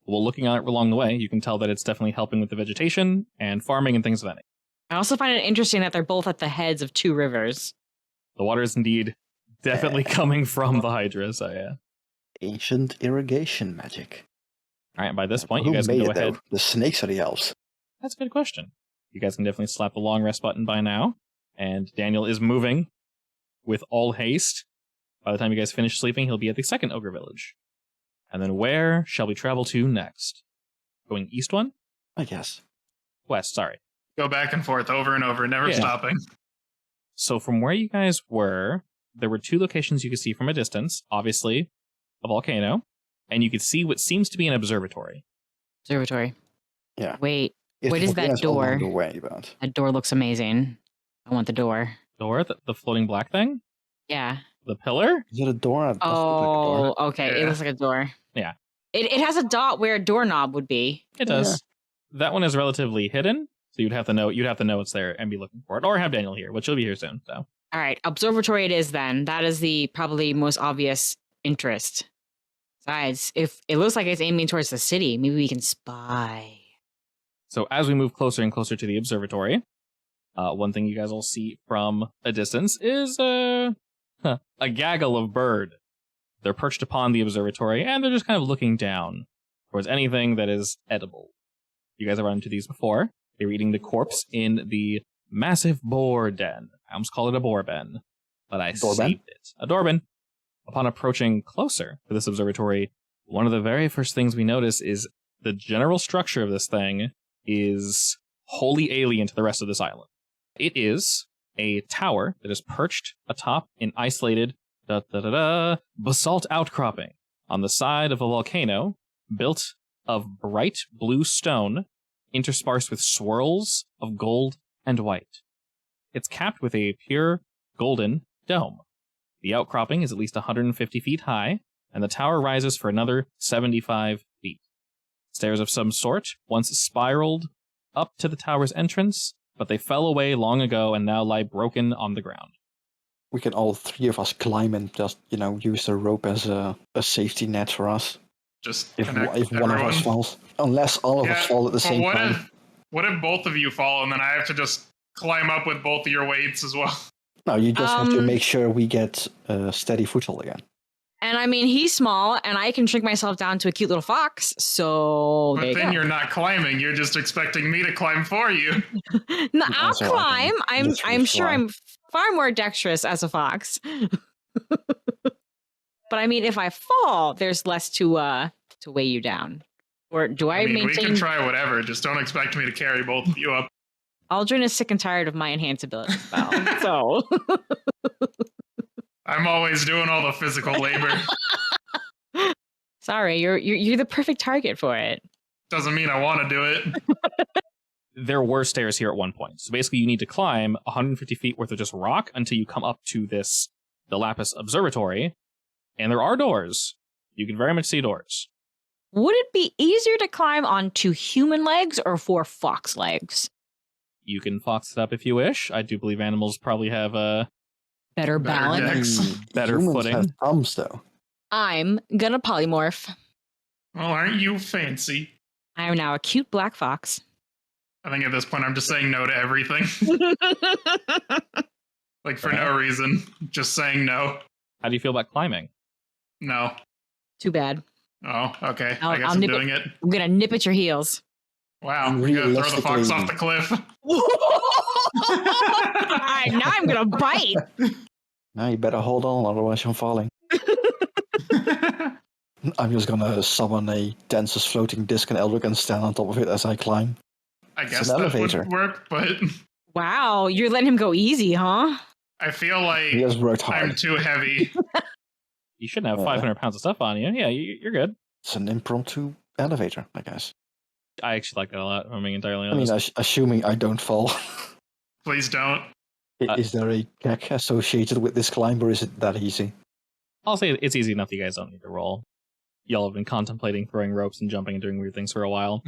Well, looking at it along the way, you can tell that it's definitely helping with the vegetation and farming and things of that nature. I also find it interesting that they're both at the heads of two rivers. The water is indeed definitely coming from the Hydra, so yeah. Ancient irrigation magic. All right, by this point, Who you guys can made go it, ahead. though? The snakes or the elves? That's a good question. You guys can definitely slap the long rest button by now. And Daniel is moving with all haste. By the time you guys finish sleeping, he'll be at the second ogre village. And then where shall we travel to next? Going east one? I guess. West, sorry. Go back and forth over and over, never stopping. So from where you guys were, there were two locations you could see from a distance. Obviously, a volcano. And you could see what seems to be an observatory. Observatory. Yeah. Wait, If what the is that volcano's along door? the way, but That door looks amazing. I want the door. Door? The floating black thing? Yeah. The pillar? is it a door? It does look like a door. Oh, okay. It Yeah. looks like a door. Yeah. It has a dot where a doorknob would be. It does. That one is relatively hidden, so you'd have to know it's there and be looking for it. Or have Daniel here, which he'll be here soon, so. All right, observatory it is then. That is the probably most obvious interest. Besides, if it looks like it's aiming towards the city, maybe we can spy. So as we move closer and closer to the observatory, one thing you guys will see from a distance is a gaggle of bird. They're perched upon the observatory, and they're just kind of looking down towards anything that is edible. You guys have run into these before. They were eating the corpse in the massive boar den. I almost call it a boar ben, but I Doorbin? saved it. A doorbin. Upon approaching closer to this observatory, one of the very first things we notice is the general structure of this thing is wholly alien to the rest of this island. It is a tower that is perched atop an isolated basalt outcropping on the side of a volcano built of bright blue stone interspersed with swirls of gold and white. It's capped with a pure golden dome. The outcropping is at least 150 feet high, and the tower rises for another 75 feet. Stairs of some sort once spiraled up to the tower's entrance, but they fell away long ago and now lie broken on the ground. We can all three of us climb and just, use the rope as a safety net for us. Just If connect one of us everyone. falls. Unless all of us fall at the but same time. What if both of you fall and then I have to just climb up with both of your weights as well? No, you just have to make sure we get steady foothold again. And I mean, he's small, and I can shrink myself down to a cute little fox. So there But you then go. you're not climbing. You're just expecting me to climb for you. No, I'll Also, I can climb. I'm literally sure fly. I'm far more dexterous as a fox. But I mean, if I fall, there's less to weigh you down. Or do I, I mean, we maintain? can try whatever. Just don't expect me to carry both of you up. Aldrin is sick and tired of my enhanced ability spell. So I'm always doing all the physical labor. sorry, you're the perfect target for it. Doesn't mean I want to do it. There were stairs here at one point. So basically you need to climb 150 feet worth of just rock until you come up to the Lapis Observatory. And there are doors. You can very much see doors. Would it be easier to climb on 2 human legs or 4 fox legs? You can fox it up if you wish. I do believe animals probably have Better balance. Dex. Better Humans footing. have thumbs, though. I'm gonna polymorph. Well, aren't you fancy? I am now a cute black fox. I think at this point I'm just saying no to everything. Like for no reason. Just saying no. How do you feel about climbing? No. Too bad. Oh, okay. I'll I guess nip I'm it. doing it. I'm gonna nip at your heels. Wow. You're gonna throw the fox Realistically- off the cliff. Now I'm gonna bite. Now you better hold on, otherwise I'm falling. I'm just gonna summon a densest floating disc and Eldrick and stand on top of it as I climb. I It's guess an that elevator. would work, but Wow, you're letting him go easy, huh? I feel like He has worked I'm hard. too heavy. You shouldn't have Yeah. 500 pounds of stuff on you. Yeah, you're good. It's an impromptu elevator, I guess. I actually like that a lot, if I'm being entirely I mean, honest. assuming I don't fall. Please don't. Is there a gag associated with this climb, or is it that easy? I'll say it's easy enough that you guys don't need to roll. Y'all have been contemplating throwing ropes and jumping and doing weird things for a while.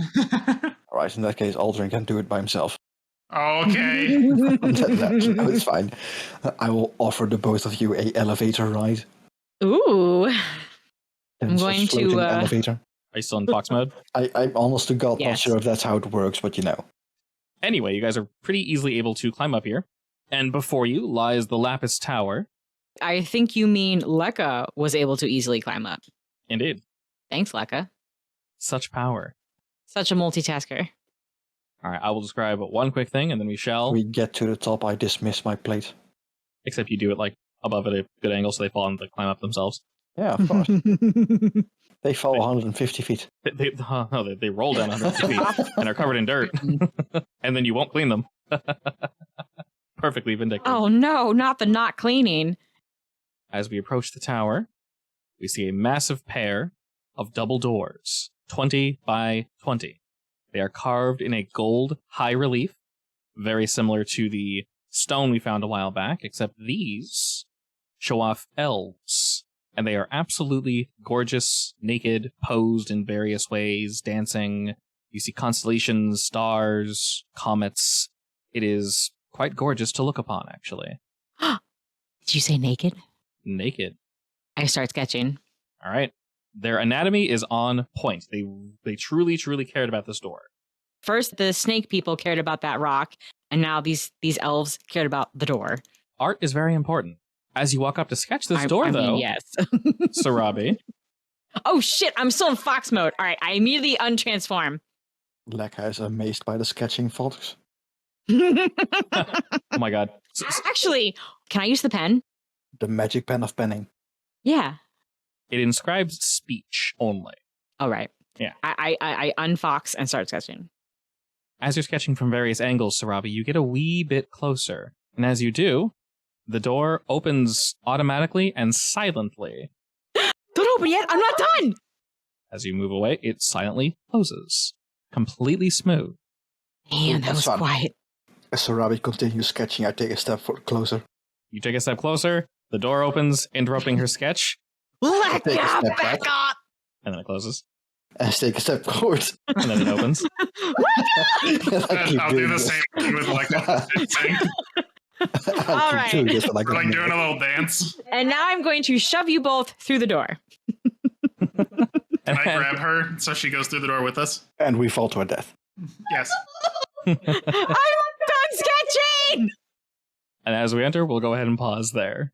Alright, in that case, Aldrin can do it by himself. Okay. No, it's fine. I will offer the both of you a elevator ride. Ooh. And going such floating to, elevator. Are you still in fox mode? I'm honest to God not Yes. sure if that's how it works, but you know. Anyway, you guys are pretty easily able to climb up here. And before you lies the Lapis Tower. I think you mean Lekka was able to easily climb up. Indeed. Thanks, Lekka. Such power. Such a multitasker. All right, I will describe one quick thing, and then we shall. We get to the top, I dismiss my plate. Except you do it like above at a good angle, so they fall and they climb up themselves. Yeah, of course. They fall 150 feet. They roll down 150 feet and are covered in dirt, and then you won't clean them. Perfectly vindictive. Oh no, not the not cleaning. As we approach the tower, we see a massive pair of double doors, 20 by 20. They are carved in a gold high relief, very similar to the stone we found a while back, except these show off elves. And they are absolutely gorgeous, naked, posed in various ways, dancing. You see constellations, stars, comets. It is quite gorgeous to look upon, actually. Did you say naked? Naked. I start sketching. All right. Their anatomy is on point. They truly, truly cared about this door. First, the snake people cared about that rock, and now these elves cared about the door. Art is very important. As you walk up to sketch this door, though, yes. Sarabi, Oh shit! I'm still in fox mode. All right, I immediately untransform. Lekka is amazed by the sketching photos. oh my god. Actually, can I use the pen? The magic pen of penning. Yeah. It inscribes speech only. All right. Yeah. I unfox and start sketching. As you're sketching from various angles, Sarabi, you get a wee bit closer. And as you do, the door opens automatically and silently. Don't open yet. I'm not done. As you move away, it silently closes. Completely smooth. Man, that That's was fun. quiet. As Sarabi continues sketching, I take a step closer. You take a step closer, the door opens, interrupting her sketch, Let Take a step back back. up. and then it closes, And I take a step forward. and then it opens. I'll do the same thing with like All right. Doing this for like a like doing minute. a little dance. And now I'm going to shove you both through the door. Can I grab her so she goes through the door with us? And we fall to our death. Yes. I'm done sketching. And as we enter, we'll go ahead and pause there.